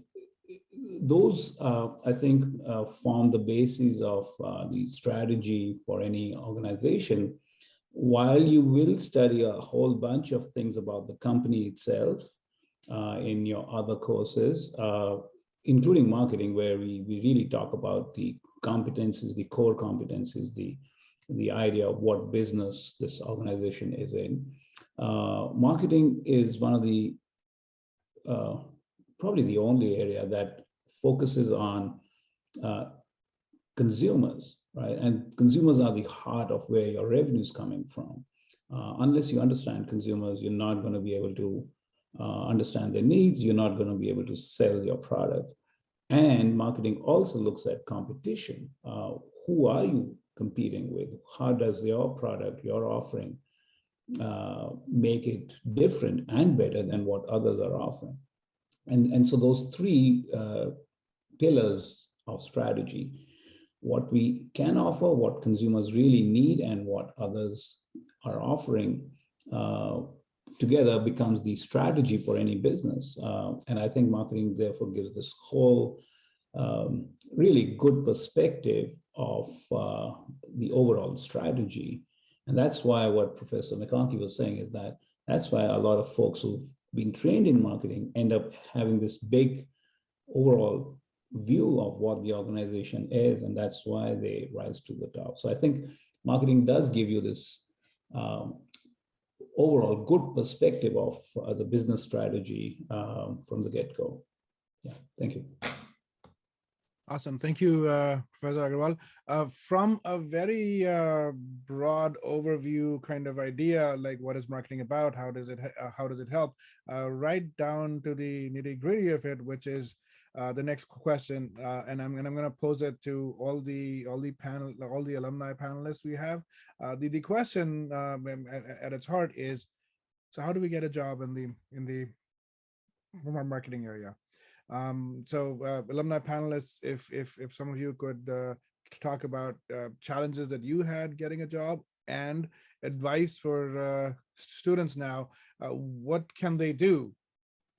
those, I think, form the basis of the strategy for any organization. While you will study a whole bunch of things about the company itself, in your other courses, including marketing, where we really talk about the competencies, the core competencies, the idea of what business this organization is in. Marketing is one of the, probably the only area that focuses on consumers, right? And consumers are the heart of where your revenue is coming from. Unless you understand consumers, you're not going to be able to understand their needs, you're not going to be able to sell your product. And marketing also looks at competition. Who are you competing with? How does your product, your offering, make it different and better than what others are offering? And so those 3 pillars of strategy, what we can offer, what consumers really need, and what others are offering, together becomes the strategy for any business. And I think marketing therefore gives this whole really good perspective of the overall strategy. And that's why what Professor McConkey was saying is that that's why a lot of folks who've been trained in marketing end up having this big overall view of what the organization is, and that's why they rise to the top. So I think marketing does give you this overall good perspective of the business strategy from the get-go. Yeah, thank you. Awesome. Thank you, Professor Agarwal. From a very broad overview kind of idea, like what is marketing about, how does it help, right down to the nitty-gritty of it, which is the next question, and I'm going to pose it to all the alumni panelists we have. The question at its heart is, so how do we get a job in the marketing area? So alumni panelists, if some of you could talk about challenges that you had getting a job and advice for students now, what can they do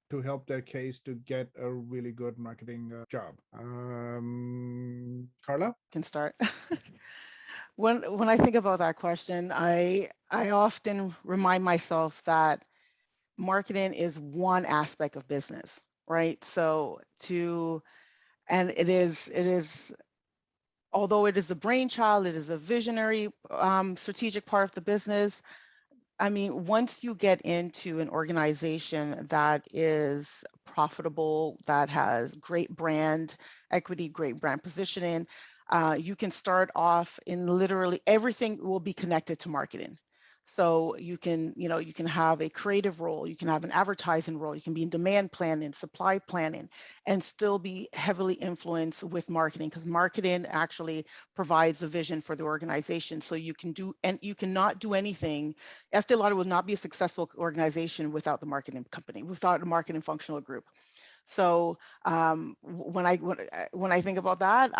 to help their case to get a really good marketing job? Carla? Can start. When I think about that question, I often remind myself that marketing is one aspect of business, right? So and it is, although it is a brainchild, it is a visionary, strategic part of the business. I mean, once you get into an organization that is profitable, that has great brand equity, great brand positioning, you can start off in literally everything will be connected to marketing. So you can have a creative role, you can have an advertising role, you can be in demand planning, supply planning, and still be heavily influenced with marketing, because marketing actually provides a vision for the organization. So you can do, and you cannot do anything. Estee Lauder will not be a successful organization without the marketing company, without a marketing functional group. So when I think about that,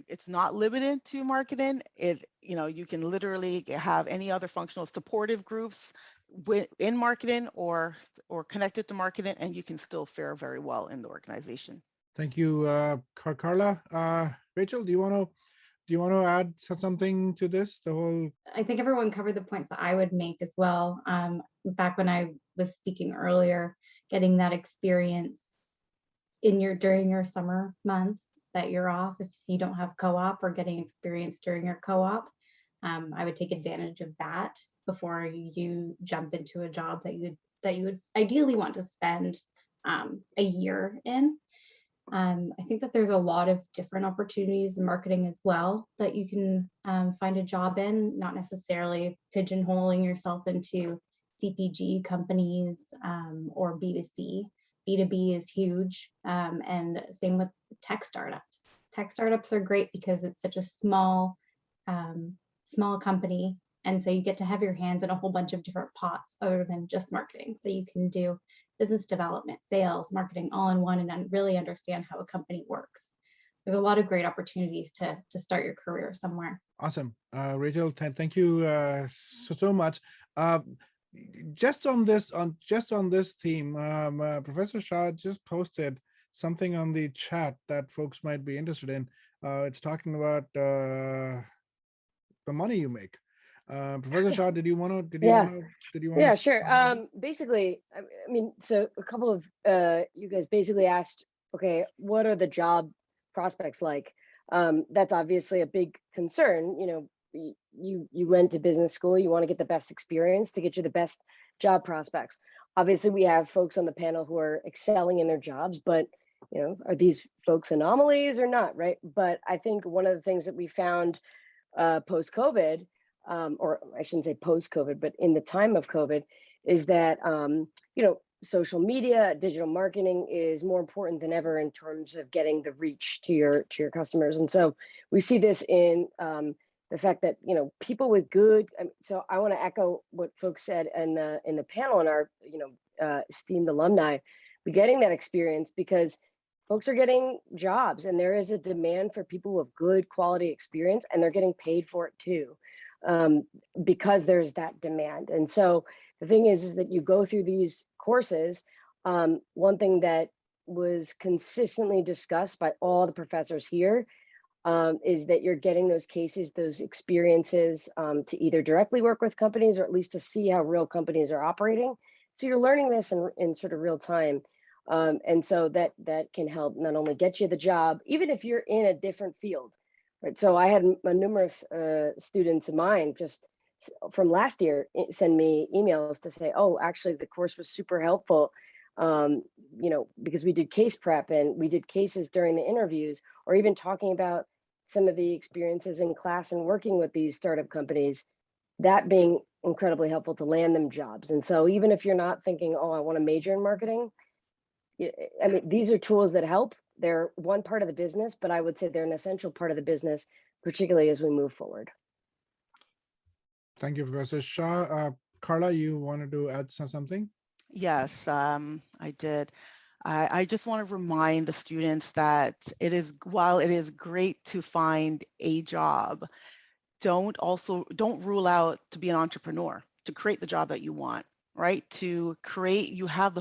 it's not limited to marketing. You can literally have any other functional supportive groups in marketing or connected to marketing, and you can still fare very well in the organization. Thank you, Carla. Rachel, do you want do you want to add something to this? The whole. I think everyone covered the points that I would make as well. Back when I was speaking earlier, getting that experience during your summer months that you're off, if you don't have co-op, or getting experience during your co-op, I would take advantage of that before you jump into a job that you would ideally want to spend a year in. I think that there's a lot of different opportunities in marketing as well that you can find a job in, not necessarily pigeonholing yourself into CPG companies or B2C. B2B is huge, and same with tech startups. Tech startups are great because it's such a small company, and so you get to have your hands in a whole bunch of different pots other than just marketing. So you can do business development, sales, marketing all in one, and really understand how a company works. There's a lot of great opportunities to start your career somewhere. Awesome. Rachel, thank you so much. Just on this theme, Professor Shah just posted something on the chat that folks might be interested in. It's talking about the money you make. Professor Shah, did you want to? Yeah, sure. Basically, I mean, so a couple of you guys basically asked, okay, what are the job prospects like? That's obviously a big concern. You know, you went to business school, you want to get the best experience to get you the best job prospects. Obviously, we have folks on the panel who are excelling in their jobs, but you know, are these folks anomalies or not, right? But I think one of the things that we found post-COVID, or I shouldn't say post-COVID, but in the time of COVID, is that you know, social media, digital marketing is more important than ever in terms of getting the reach to your customers. And so we see this in the fact that, you know, people with good, so I want to echo what folks said in the panel, and our, you know, esteemed alumni. We're getting that experience because folks are getting jobs, and there is a demand for people with good quality experience, and they're getting paid for it too, because there's that demand. And so the thing is that you go through these courses. One thing that was consistently discussed by all the professors here is that you're getting those cases, those experiences to either directly work with companies, or at least to see how real companies are operating. So you're learning this in sort of real time. And so that can help not only get you the job, even if you're in a different field, right? So I had numerous students of mine just from last year send me emails to say, oh, actually the course was super helpful, you know, because we did case prep and we did cases during the interviews, or even talking about some of the experiences in class and working with these startup companies, that being incredibly helpful to land them jobs. And so even if you're not thinking, oh, I want to major in marketing, I mean, these are tools that help. They're one part of the business, but I would say they're an essential part of the business, particularly as we move forward. Thank you, Professor Shah. Carla, you wanted to add something? Yes, I did. I just want to remind the students that while it is great to find a job, don't rule out to be an entrepreneur, to create the job that you want, right? To create, you have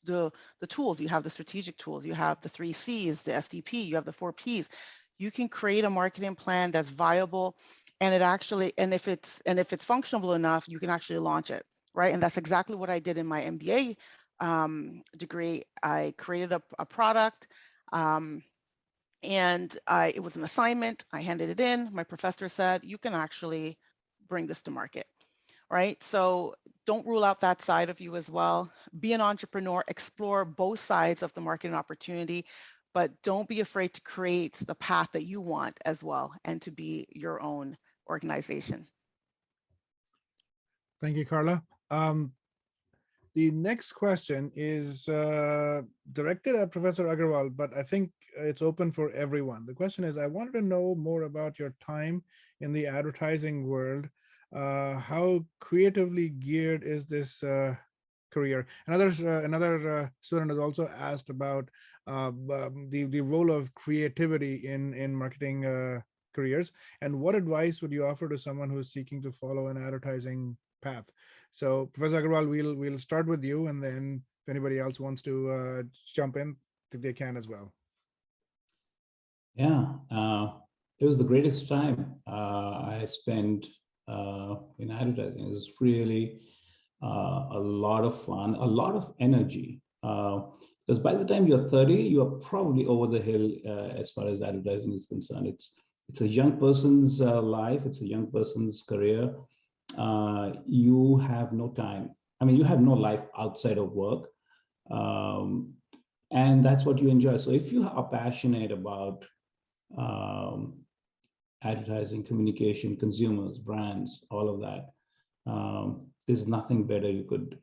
the tools, you have the strategic tools, you have the 3 C's, the SDP, you have the 4 P's. You can create a marketing plan that's viable, and if it's functional enough, you can actually launch it, right? And that's exactly what I did in my MBA degree. I created a product, and it was an assignment. I handed it in. My professor said, you can actually bring this to market, right? So don't rule out that side of you as well. Be an entrepreneur, explore both sides of the marketing opportunity, but don't be afraid to create the path that you want as well, and to be your own organization. Thank you, Carla. The next question is directed at Professor Agarwal, but I think it's open for everyone. The question is, I wanted to know more about your time in the advertising world. How creatively geared is this career? Another student has also asked about the role of creativity in marketing careers, and what advice would you offer to someone who is seeking to follow an advertising path? So Professor Agarwal, we'll start with you, and then if anybody else wants to jump in, they can as well. Yeah. it was the greatest time I spent in advertising. It was really a lot of fun, a lot of energy. Because by the time you're 30, you are probably over the hill as far as advertising is concerned. It's a young person's life. It's a young person's career. You have no time. I mean, you have no life outside of work. And that's what you enjoy. So if you are passionate about advertising, communication, consumers, brands, all of that, there's nothing better you could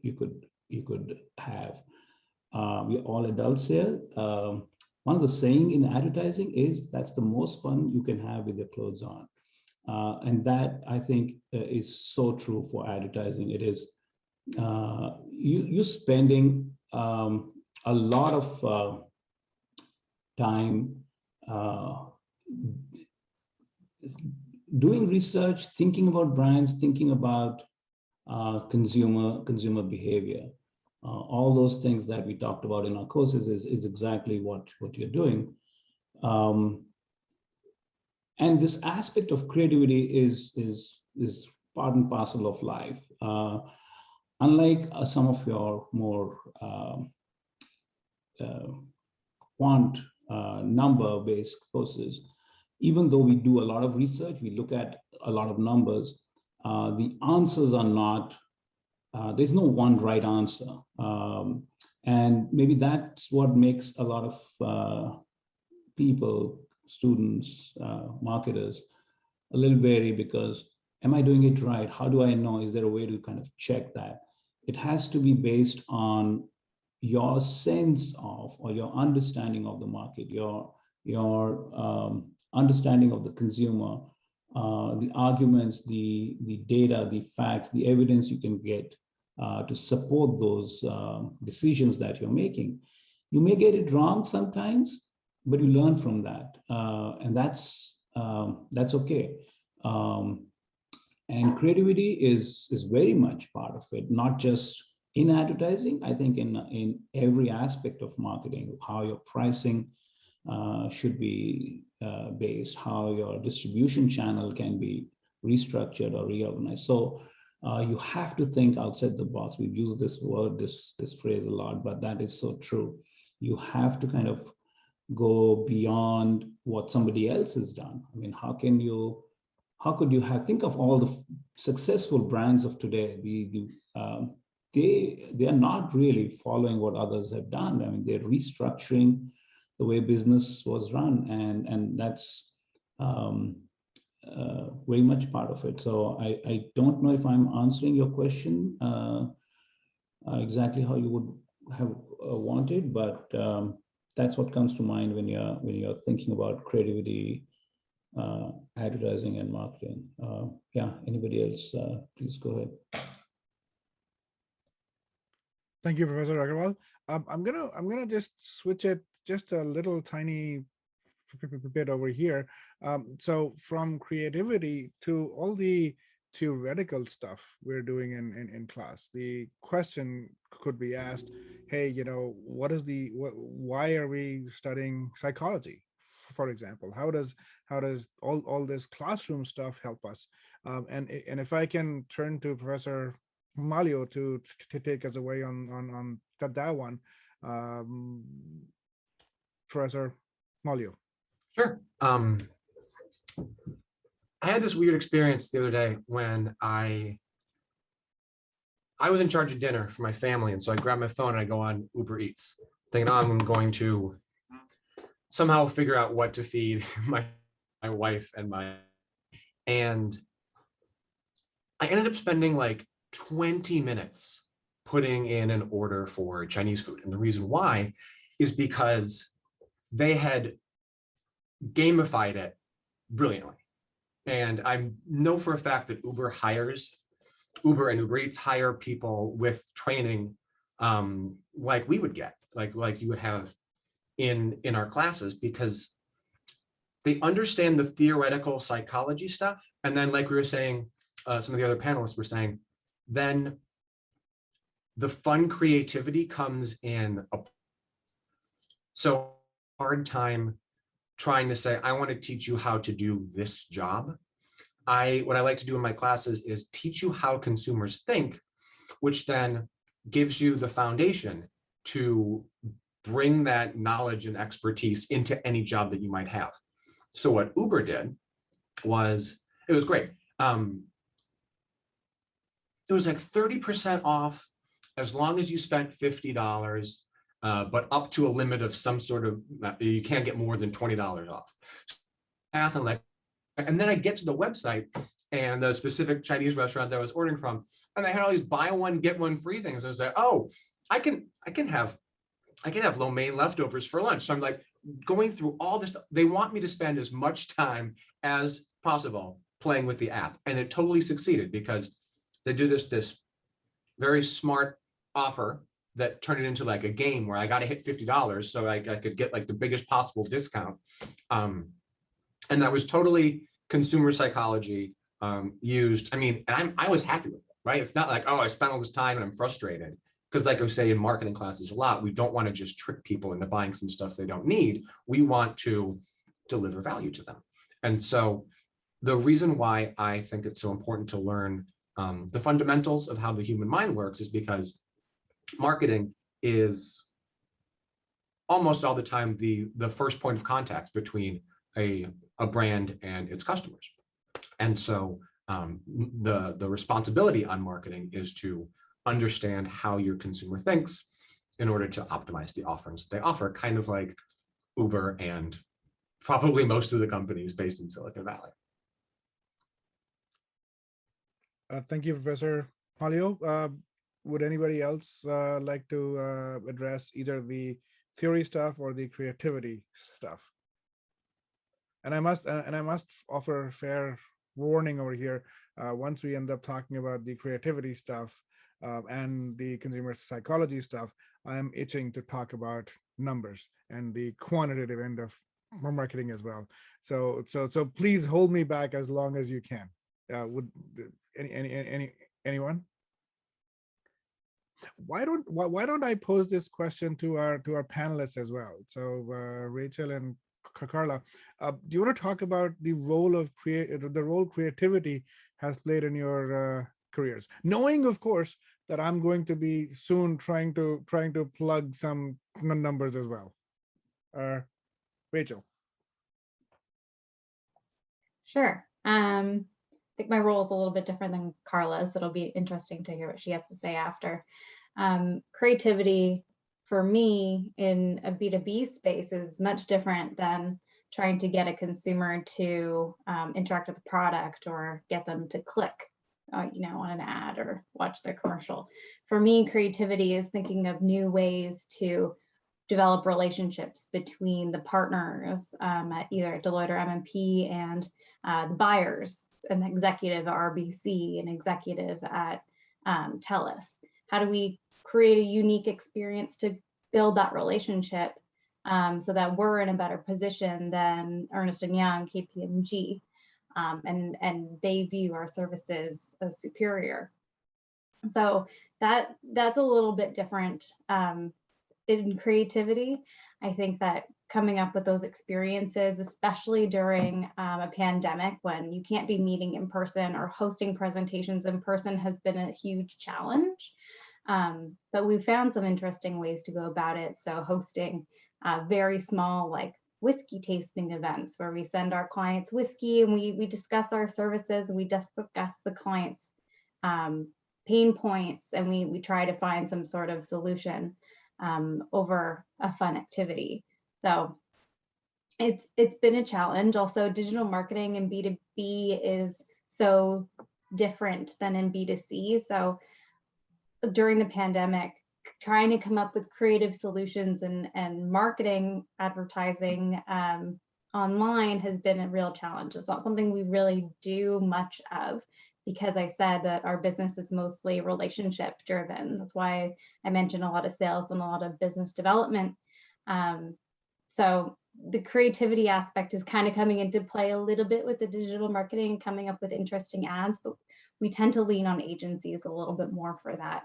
have. We're all adults here. One of the saying in advertising is that's the most fun you can have with your clothes on. And that I think is so true for advertising. It is you spending a lot of time doing research, thinking about brands, thinking about consumer behavior. All those things that we talked about in our courses is exactly what you're doing. And this aspect of creativity is part and parcel of life. Unlike some of your more quant number-based courses, even though we do a lot of research, we look at a lot of numbers, the answers are not, there's no one right answer. And maybe that's what makes a lot of people, students, marketers, a little wary, because am I doing it right? How do I know? Is there a way to kind of check that? It has to be based on your sense of, or your understanding of the market, your understanding of the consumer, the arguments, the data, the facts, the evidence you can get to support those decisions that you're making. You may get it wrong sometimes, but you learn from that, and that's okay. And creativity is very much part of it, not just in advertising. I think in every aspect of marketing, how your pricing should be based, how your distribution channel can be restructured or reorganized. So you have to think outside the box. We've used this word, this phrase a lot, but that is so true. You have to kind of go beyond what somebody else has done. I mean, how could you think of all the successful brands of today? They are not really following what others have done. I mean, they're restructuring the way business was run, and that's very much part of it. So I don't know if I'm answering your question exactly how you would have wanted, but that's what comes to mind when you're thinking about creativity, advertising, and marketing. Yeah, anybody else? Please go ahead. Thank you, Professor Agarwal. I'm gonna just switch it just a little tiny bit over here. So from creativity to all the theoretical stuff we're doing in class, the question could be asked, hey, why are we studying psychology, for example? How does all this classroom stuff help us? And if I can turn to Professor Malio to take us away on that one, Professor Malio. Sure. I had this weird experience the other day when I was in charge of dinner for my family, and so I grabbed my phone and I go on Uber Eats, thinking, oh, I'm going to somehow figure out what to feed my wife and I ended up spending like 20 minutes putting in an order for Chinese food. And the reason why is because they had gamified it brilliantly. And I know for a fact that Uber and Uber Eats hire people with training like we would get, like you would have in our classes, because they understand the theoretical psychology stuff. And then, like we were saying, some of the other panelists were saying, then the fun creativity comes in. So hard time trying to say, I want to teach you how to do this job. What I like to do in my classes is teach you how consumers think, which then gives you the foundation to bring that knowledge and expertise into any job that you might have. So what Uber did was, it was great. It was like 30% off as long as you spent $50, but up to a limit of some sort of, you can't get more than $20 off. And I'm like, and then I get to the website and the specific Chinese restaurant that I was ordering from, and they had all these buy one, get one free things. I was like, oh, I can have lo mein leftovers for lunch. So I'm like going through all this. They want me to spend as much time as possible playing with the app. And it totally succeeded because they do this very smart offer that turned it into like a game where I got to hit $50 so I could get like the biggest possible discount. And that was totally consumer psychology used. I mean, and I was happy with it, right? It's not like, oh, I spent all this time and I'm frustrated. Because like I say in marketing classes a lot, we don't want to just trick people into buying some stuff they don't need. We want to deliver value to them. And so the reason why I think it's so important to learn the fundamentals of how the human mind works is because marketing is almost all the time the first point of contact between a brand and its customers. And so the responsibility on marketing is to understand how your consumer thinks in order to optimize the offerings they offer, kind of like Uber and probably most of the companies based in Silicon Valley. Thank you, Professor Palio. Would anybody else like to address either the theory stuff or the creativity stuff? And I must offer fair warning over here. Once we end up talking about the creativity stuff and the consumer psychology stuff, I am itching to talk about numbers and the quantitative end of marketing as well. So please hold me back as long as you can. Would anyone? Why don't I pose this question to our panelists as well? So Rachel and Carla, do you want to talk about the role of creativity has played in your careers, knowing of course that I'm going to be soon trying to plug some numbers as well. Rachel. Sure. I think my role is a little bit different than Carla's, so it'll be interesting to hear what she has to say after. Creativity for me in a B2B space is much different than trying to get a consumer to interact with the product or get them to click on an ad or watch their commercial. For me, creativity is thinking of new ways to develop relationships between the partners at either Deloitte or MMP and the buyers, an executive at RBC, an executive at TELUS. How do we create a unique experience to build that relationship so that we're in a better position than Ernst & Young, KPMG, and they view our services as superior. So that's a little bit different in creativity. I think that coming up with those experiences, especially during a pandemic when you can't be meeting in person or hosting presentations in person, has been a huge challenge. But we've found some interesting ways to go about it. So hosting very small, like whiskey tasting events where we send our clients whiskey and we discuss our services, and we discuss the clients' pain points, and we try to find some sort of solution over a fun activity. So it's been a challenge. Also, digital marketing in B2B is so different than in B2C. So during the pandemic, trying to come up with creative solutions and marketing advertising online has been a real challenge. It's not something we really do much of, because I said that our business is mostly relationship driven. That's why I mentioned a lot of sales and a lot of business development. So the creativity aspect is kind of coming into play a little bit with the digital marketing, coming up with interesting ads, but we tend to lean on agencies a little bit more for that.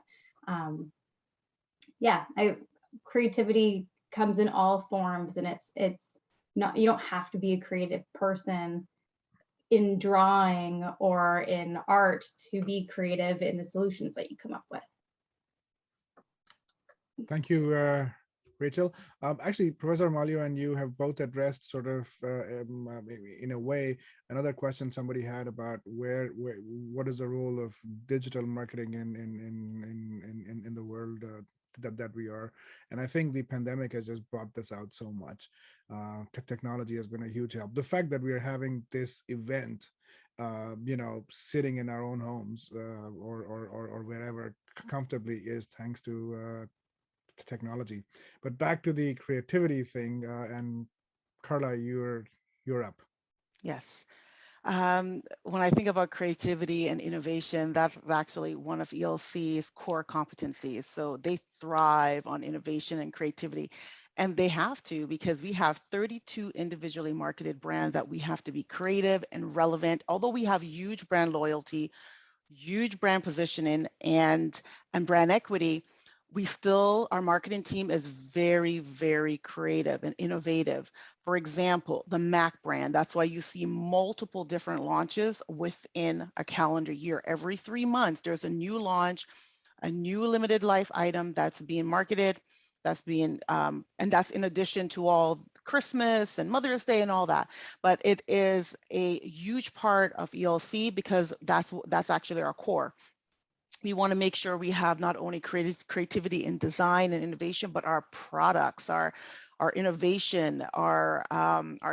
Creativity comes in all forms, and it's you don't have to be a creative person in drawing or in art to be creative in the solutions that you come up with. Thank you, Rachel. Actually, Professor Malio and you have both addressed sort of, in a way, another question somebody had about what is the role of digital marketing in the world that we are. And I think the pandemic has just brought this out so much. Technology has been a huge help. The fact that we are having this event, sitting in our own homes or wherever comfortably is thanks to technology. But back to the creativity thing, and Carla, you're up. Yes. When I think about creativity and innovation, that's actually one of ELC's core competencies. So they thrive on innovation and creativity. And they have to, because we have 32 individually marketed brands that we have to be creative and relevant. Although we have huge brand loyalty, huge brand positioning, and brand equity, our marketing team is very, very creative and innovative. For example, the Mac brand, that's why you see multiple different launches within a calendar year. Every 3 months, there's a new launch, a new limited life item that's being marketed, that's being, and that's in addition to all Christmas and Mother's Day and all that. But it is a huge part of ELC because that's actually our core. We want to make sure we have not only creativity in design and innovation, but our products, our innovation, our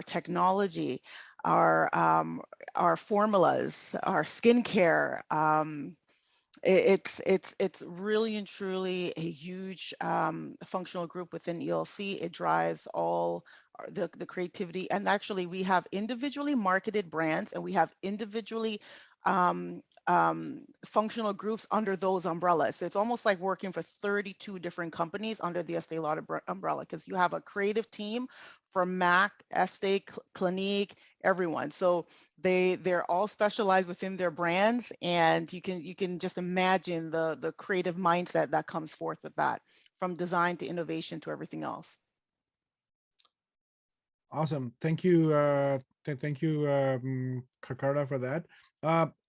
technology, our formulas, our skincare. It's really and truly a huge functional group within ELC. It drives all the creativity. And actually, we have individually marketed brands, and we have individually functional groups under those umbrellas. So it's almost like working for 32 different companies under the Estee Lauder umbrella, because you have a creative team from MAC, Estee, Clinique, everyone. So they're all specialized within their brands, and you can just imagine the creative mindset that comes forth with that, from design to innovation to everything else. Awesome. Thank you. Thank you, Carla, for that.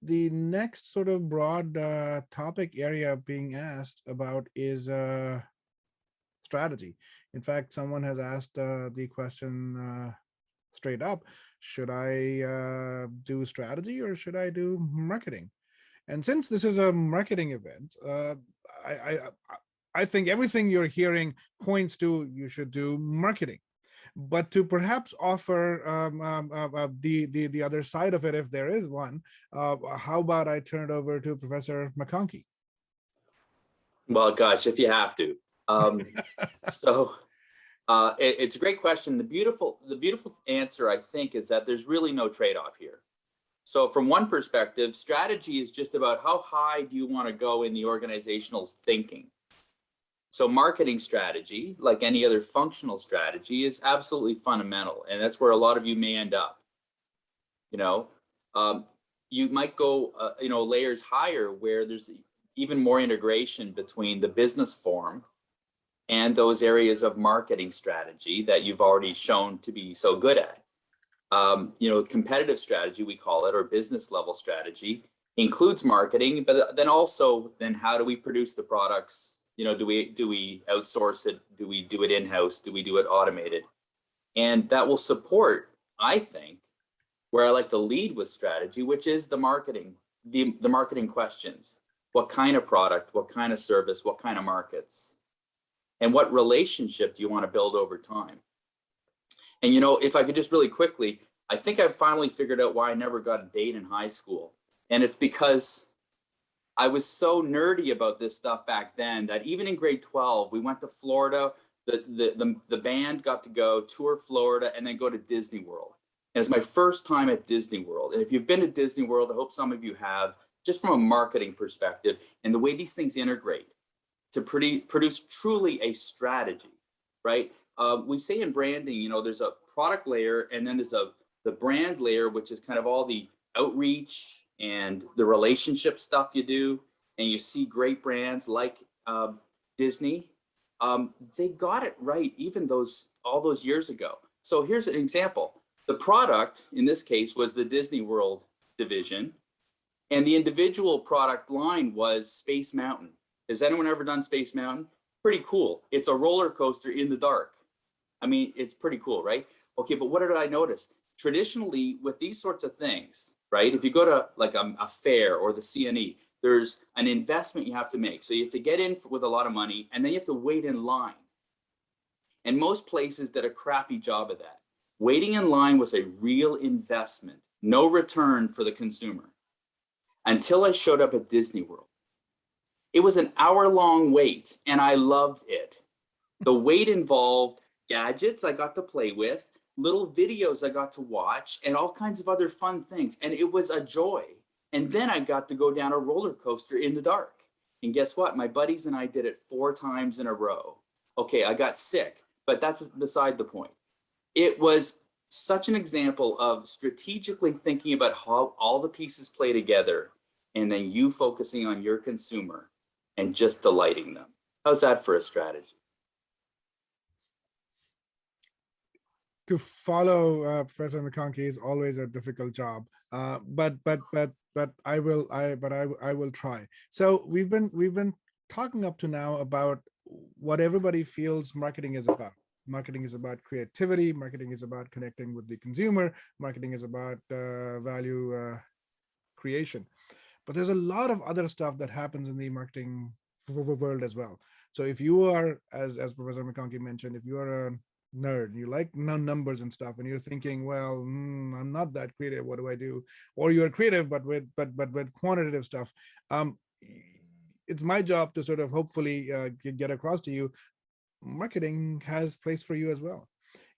The next sort of broad topic area being asked about is strategy. In fact, someone has asked the question straight up: should I do strategy or should I do marketing? And since this is a marketing event, I think everything you're hearing points to you should do marketing. But to perhaps offer the other side of it, if there is one, how about I turn it over to Professor McConkey? Well, gosh, if you have to. It's a great question. The beautiful answer, I think, is that there's really no trade-off here. So from one perspective, strategy is just about how high do you want to go in the organizational thinking. So marketing strategy, like any other functional strategy, is absolutely fundamental. And that's where a lot of you may end up. You might go, layers higher where there's even more integration between the business form and those areas of marketing strategy that you've already shown to be so good at. Competitive strategy, we call it, or business level strategy, includes marketing, but then also, how do we produce the products? Do we outsource it? Do we do it in-house? Do we do it automated? And that will support, I think, where I like to lead with strategy, which is the marketing, the marketing questions. What kind of product, what kind of service, what kind of markets? And what relationship do you want to build over time? And if I could just really quickly, I think I've finally figured out why I never got a date in high school. And it's because I was so nerdy about this stuff back then that even in grade 12, we went to Florida. The band got to go tour Florida and then go to Disney World. And it's my first time at Disney World. And if you've been to Disney World, I hope some of you have, just from a marketing perspective and the way these things integrate to produce truly a strategy, right? We say in branding, there's a product layer and then there's the brand layer, which is kind of all the outreach and the relationship stuff you do. And you see great brands like Disney, they got it right even all those years ago. So here's an example. The product in this case was the Disney World division, and the individual product line was Space Mountain. Has anyone ever done Space Mountain? Pretty cool. It's a roller coaster in the dark. I mean, it's pretty cool, right? Okay, but what did I notice? Traditionally, with these sorts of things, right? If you go to like a fair or the CNE, there's an investment you have to make. So you have to get in with a lot of money, and then you have to wait in line. And most places did a crappy job of that. Waiting in line was a real investment, no return for the consumer. Until I showed up at Disney World. It was an hour-long wait, and I loved it. The wait involved gadgets I got to play with, little videos I got to watch, and all kinds of other fun things. And it was a joy. And then I got to go down a roller coaster in the dark. And guess what? My buddies and I did it 4 times in a row. Okay, I got sick, but that's beside the point. It was such an example of strategically thinking about how all the pieces play together, and then you focusing on your consumer and just delighting them. How's that for a strategy? To follow Professor McConkey is always a difficult job, but I will try. So we've been talking up to now about what everybody feels marketing is about. Marketing is about creativity. Marketing is about connecting with the consumer. Marketing is about value creation. But there's a lot of other stuff that happens in the marketing world as well. So if you are, as Professor McConkey mentioned, if you are a nerd, you like numbers and stuff, and you're thinking, well, I'm not that creative, what do I do? Or you're creative, but with quantitative stuff. It's my job to sort of hopefully get across to you, marketing has place for you as well.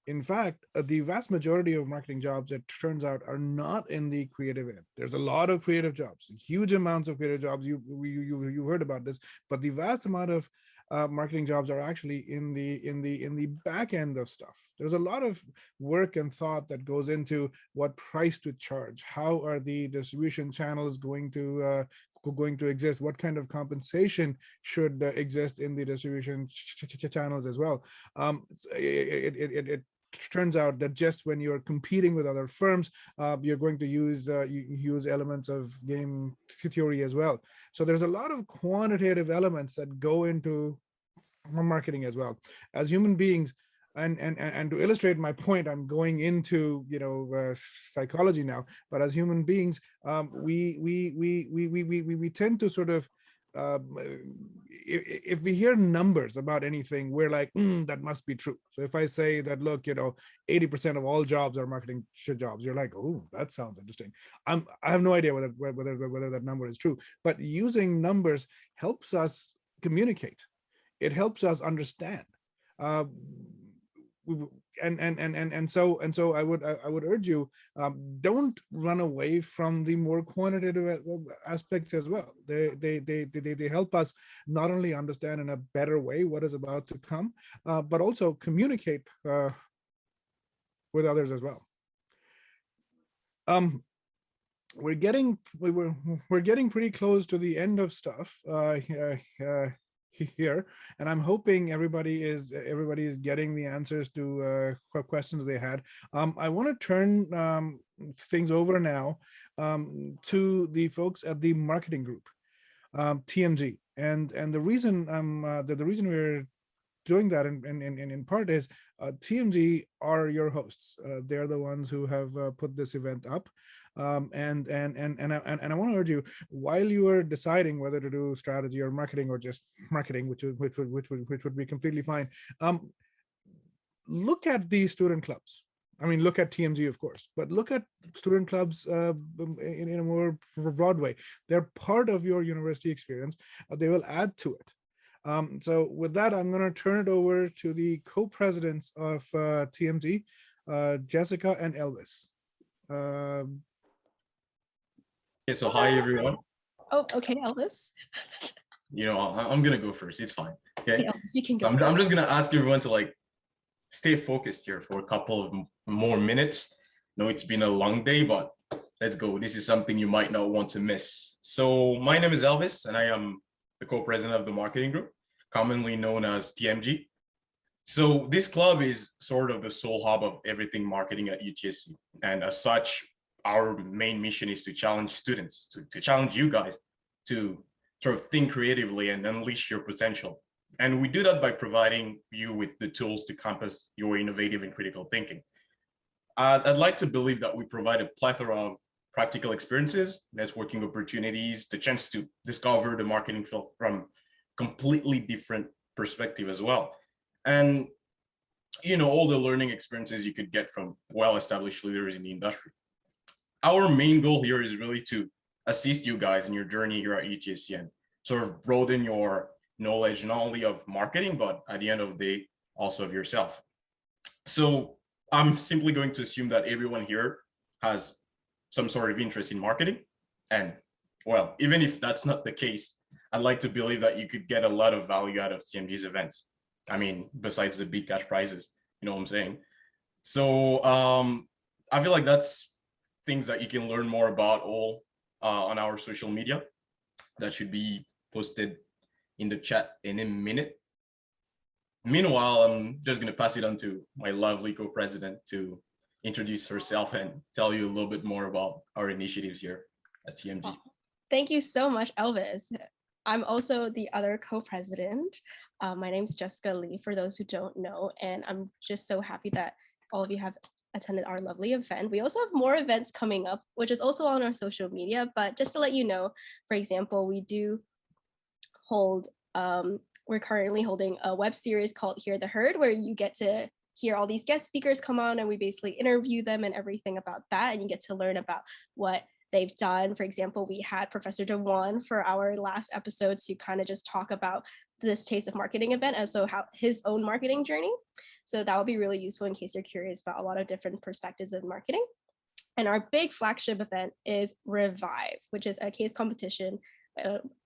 In fact, the vast majority of marketing jobs, it turns out, are not in the creative end. There's a lot of creative jobs, huge amounts of creative jobs. You heard about this, but the vast amount of marketing jobs are actually in the back end of stuff. There's a lot of work and thought that goes into what price to charge. How are the distribution channels going to exist? What kind of compensation should exist in the distribution channels as well? It turns out that just when you're competing with other firms, you're going to use elements of game theory as well. So there's a lot of quantitative elements that go into marketing as well. As human beings, and to illustrate my point, I'm going into psychology now. But as human beings, we tend to sort of if we hear numbers about anything, we're like, that must be true. So if I say that, look, 80% of all jobs are marketing jobs, you're like, oh, that sounds interesting. I have no idea whether that number is true. But using numbers helps us communicate. It helps us understand. And so I would urge you, don't run away from the more quantitative aspects as well. They help us not only understand in a better way what is about to come, but also communicate with others as well. We're getting pretty close to the end of stuff here, and I'm hoping everybody is getting the answers to questions they had. I want to turn things over now to the folks at the marketing group, TMG, and the reason the reason we're doing that in part is TMG are your hosts. They're the ones who have put this event up. And I want to urge you, while you are deciding whether to do strategy or marketing or just marketing, which would be completely fine, look at the student clubs. I mean, look at TMG, of course, but look at student clubs in a more broad way. They're part of your university experience. They will add to it. So with that, I'm going to turn it over to the co-presidents of TMG, Jessica and Elvis. Okay, so hi everyone. Oh, okay, Elvis. I'm gonna go first. It's fine. Okay. Okay, Elvis, you can go. I'm just gonna ask everyone to stay focused here for a couple of more minutes. I know it's been a long day, but let's go. This is something you might not want to miss. So my name is Elvis, and I am the co-president of the marketing group, commonly known as TMG. So this club is sort of the sole hub of everything marketing at UTSC. And as such, our main mission is to challenge students, to challenge you guys to sort of think creatively and unleash your potential. And we do that by providing you with the tools to compass your innovative and critical thinking. I'd like to believe that we provide a plethora of practical experiences, networking opportunities, the chance to discover the marketing field from completely different perspective as well. And, you know, all the learning experiences you could get from well-established leaders in the industry. Our main goal here is really to assist you guys in your journey here at UTSC and sort of broaden your knowledge, not only of marketing, but at the end of the day, also of yourself. So I'm simply going to assume that everyone here has some sort of interest in marketing. And well, even if that's not the case, I'd like to believe that you could get a lot of value out of TMG's events. I mean, besides the big cash prizes, you know what I'm saying? So I feel like that's things that you can learn more about all on our social media. That should be posted in the chat in a minute. Meanwhile, I'm just going to pass it on to my lovely co-president to introduce herself and tell you a little bit more about our initiatives here at TMG. Thank you so much, Elvis. I'm also the other co-president. My name's Jessica Lee, for those who don't know, and I'm just so happy that all of you have attended our lovely event. We also have more events coming up, which is also on our social media, but just to let you know, for example, we do hold, we're currently holding a web series called Hear the Herd, where you get to hear all these guest speakers come on and we basically interview them and everything about that, and you get to learn about what they've done. For example, we had Professor Dewan for our last episode to kind of just talk about this Taste of Marketing event and so how his own marketing journey. So that will be really useful in case you're curious about a lot of different perspectives of marketing. And our big flagship event is Revive, which is a case competition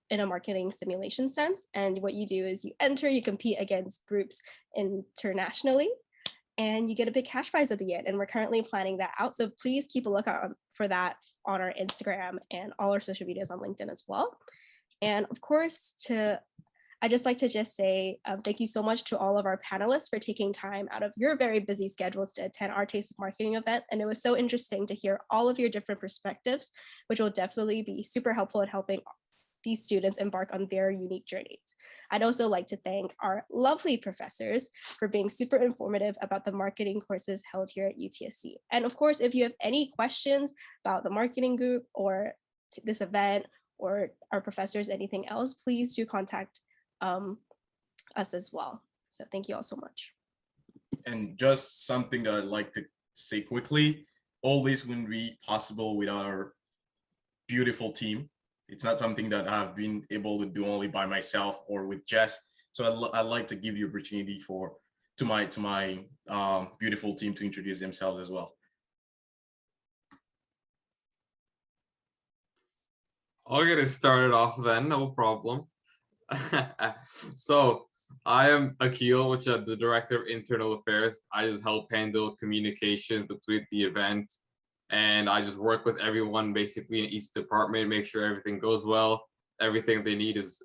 in a marketing simulation sense. And what you do is you enter, you compete against groups internationally, and you get a big cash prize at the end. And we're currently planning that out. So please keep a lookout for that on our Instagram and all our social medias on LinkedIn as well. And of course, I just like to just say thank you so much to all of our panelists for taking time out of your very busy schedules to attend our Taste of Marketing event. And it was so interesting to hear all of your different perspectives, which will definitely be super helpful in helping these students embark on their unique journeys. I'd also like to thank our lovely professors for being super informative about the marketing courses held here at UTSC. And of course, if you have any questions about the marketing group or this event or our professors, anything else, please do contact us as well. So thank you all so much. And just something that I'd like to say quickly, all this wouldn't be possible without our beautiful team. It's not something that I've been able to do only by myself or with Jess. So I'd like to give the opportunity to my beautiful team to introduce themselves as well. I'll get it started off then, no problem. So I am Akil, which is the Director of Internal Affairs. I just help handle communication between the event, and I just work with everyone basically in each department, make sure everything goes well, everything they need is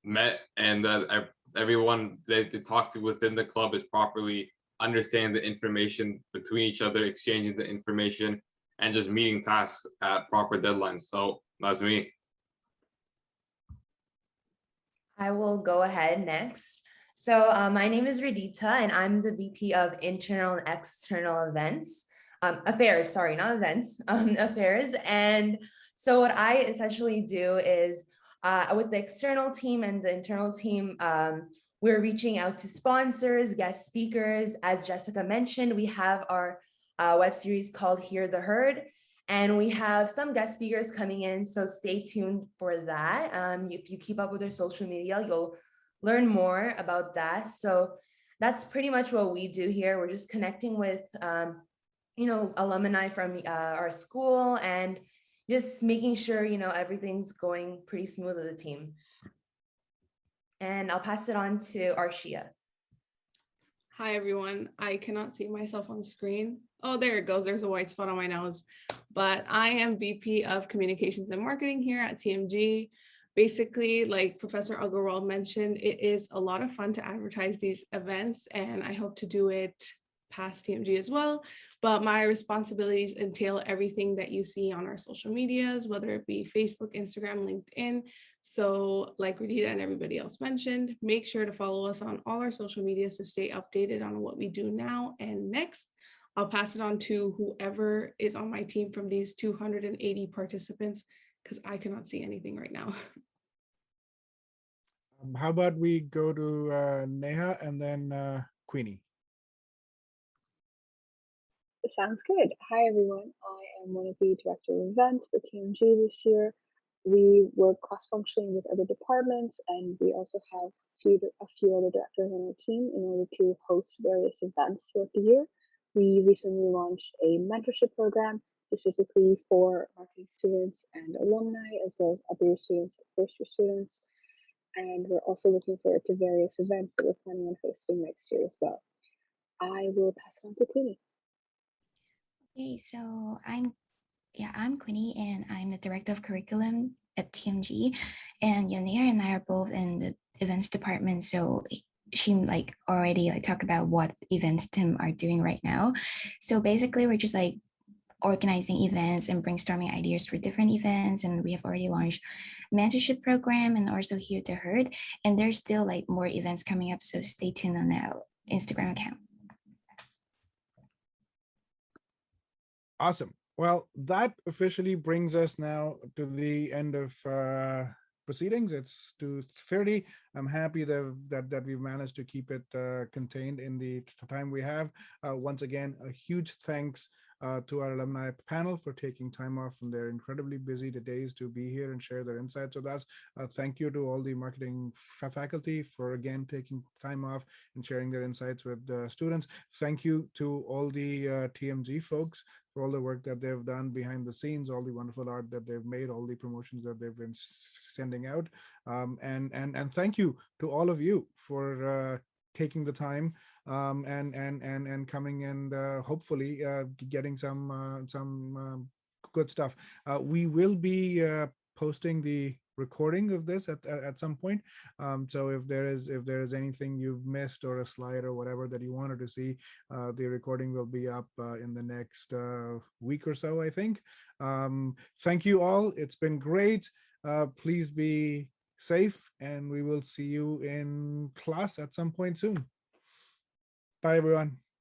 met, and that everyone they talk to within the club is properly understanding the information between each other, exchanging the information, and just meeting tasks at proper deadlines. So that's me. I will go ahead next. So my name is Radita, and I'm the VP of Internal and External Affairs, sorry, not events, affairs. And so what I essentially do is with the external team and the internal team, we're reaching out to sponsors, guest speakers. As Jessica mentioned, we have our web series called Hear the Herd. And we have some guest speakers coming in, so stay tuned for that. If you keep up with our social media, you'll learn more about that. So that's pretty much what we do here. We're just connecting with, alumni from our school and just making sure, everything's going pretty smooth with the team. And I'll pass it on to Arshia. Hi, everyone. I cannot see myself on screen. Oh, there it goes. There's a white spot on my nose. But I am VP of Communications and Marketing here at TMG. basically, like Professor Agarwal mentioned, it is a lot of fun to advertise these events, and I hope to do it past TMG as well. But my responsibilities entail everything that you see on our social medias, whether it be Facebook, Instagram, LinkedIn. So like Radita and everybody else mentioned, make sure to follow us on all our social medias to stay updated on what we do now and next. I'll pass it on to whoever is on my team from these 280 participants, because I cannot see anything right now. How about we go to Neha and then Queenie? Sounds good. Hi, everyone. I am one of the director of events for TMG this year. We work cross-functionally with other departments, and we also have a few other directors on our team in order to host various events throughout the year. We recently launched a mentorship program specifically for marketing students and alumni, as well as other students, first-year students. And we're also looking forward to various events that we're planning on hosting next year as well. I will pass it on to Queenie. Okay, so I'm Queenie, and I'm the director of curriculum at TMG. And Yanira and I are both in the events department, so she already talk about what events team are doing right now. So basically, we're just organizing events and brainstorming ideas for different events, and we have already launched mentorship program and also Hear the Herd, and there's still more events coming up, so stay tuned on our Instagram account. Awesome. Well, that officially brings us now to the end of proceedings. It's 2:30. I'm happy that we've managed to keep it contained in the time we have. Once again, a huge thanks to our alumni panel for taking time off from their incredibly busy days to be here and share their insights with us. Thank you to all the marketing faculty for again taking time off and sharing their insights with the students. Thank you to all the TMG folks for all the work that they've done behind the scenes, all the wonderful art that they've made, all the promotions that they've been sending out. And thank you to all of you for taking the time and coming and hopefully getting some good stuff. We will be posting the recording of this at some point. So if there is anything you've missed or a slide or whatever that you wanted to see, the recording will be up in the next week or so, I think. Thank you all. It's been great. Please be safe, and we will see you in class at some point soon. Bye, everyone.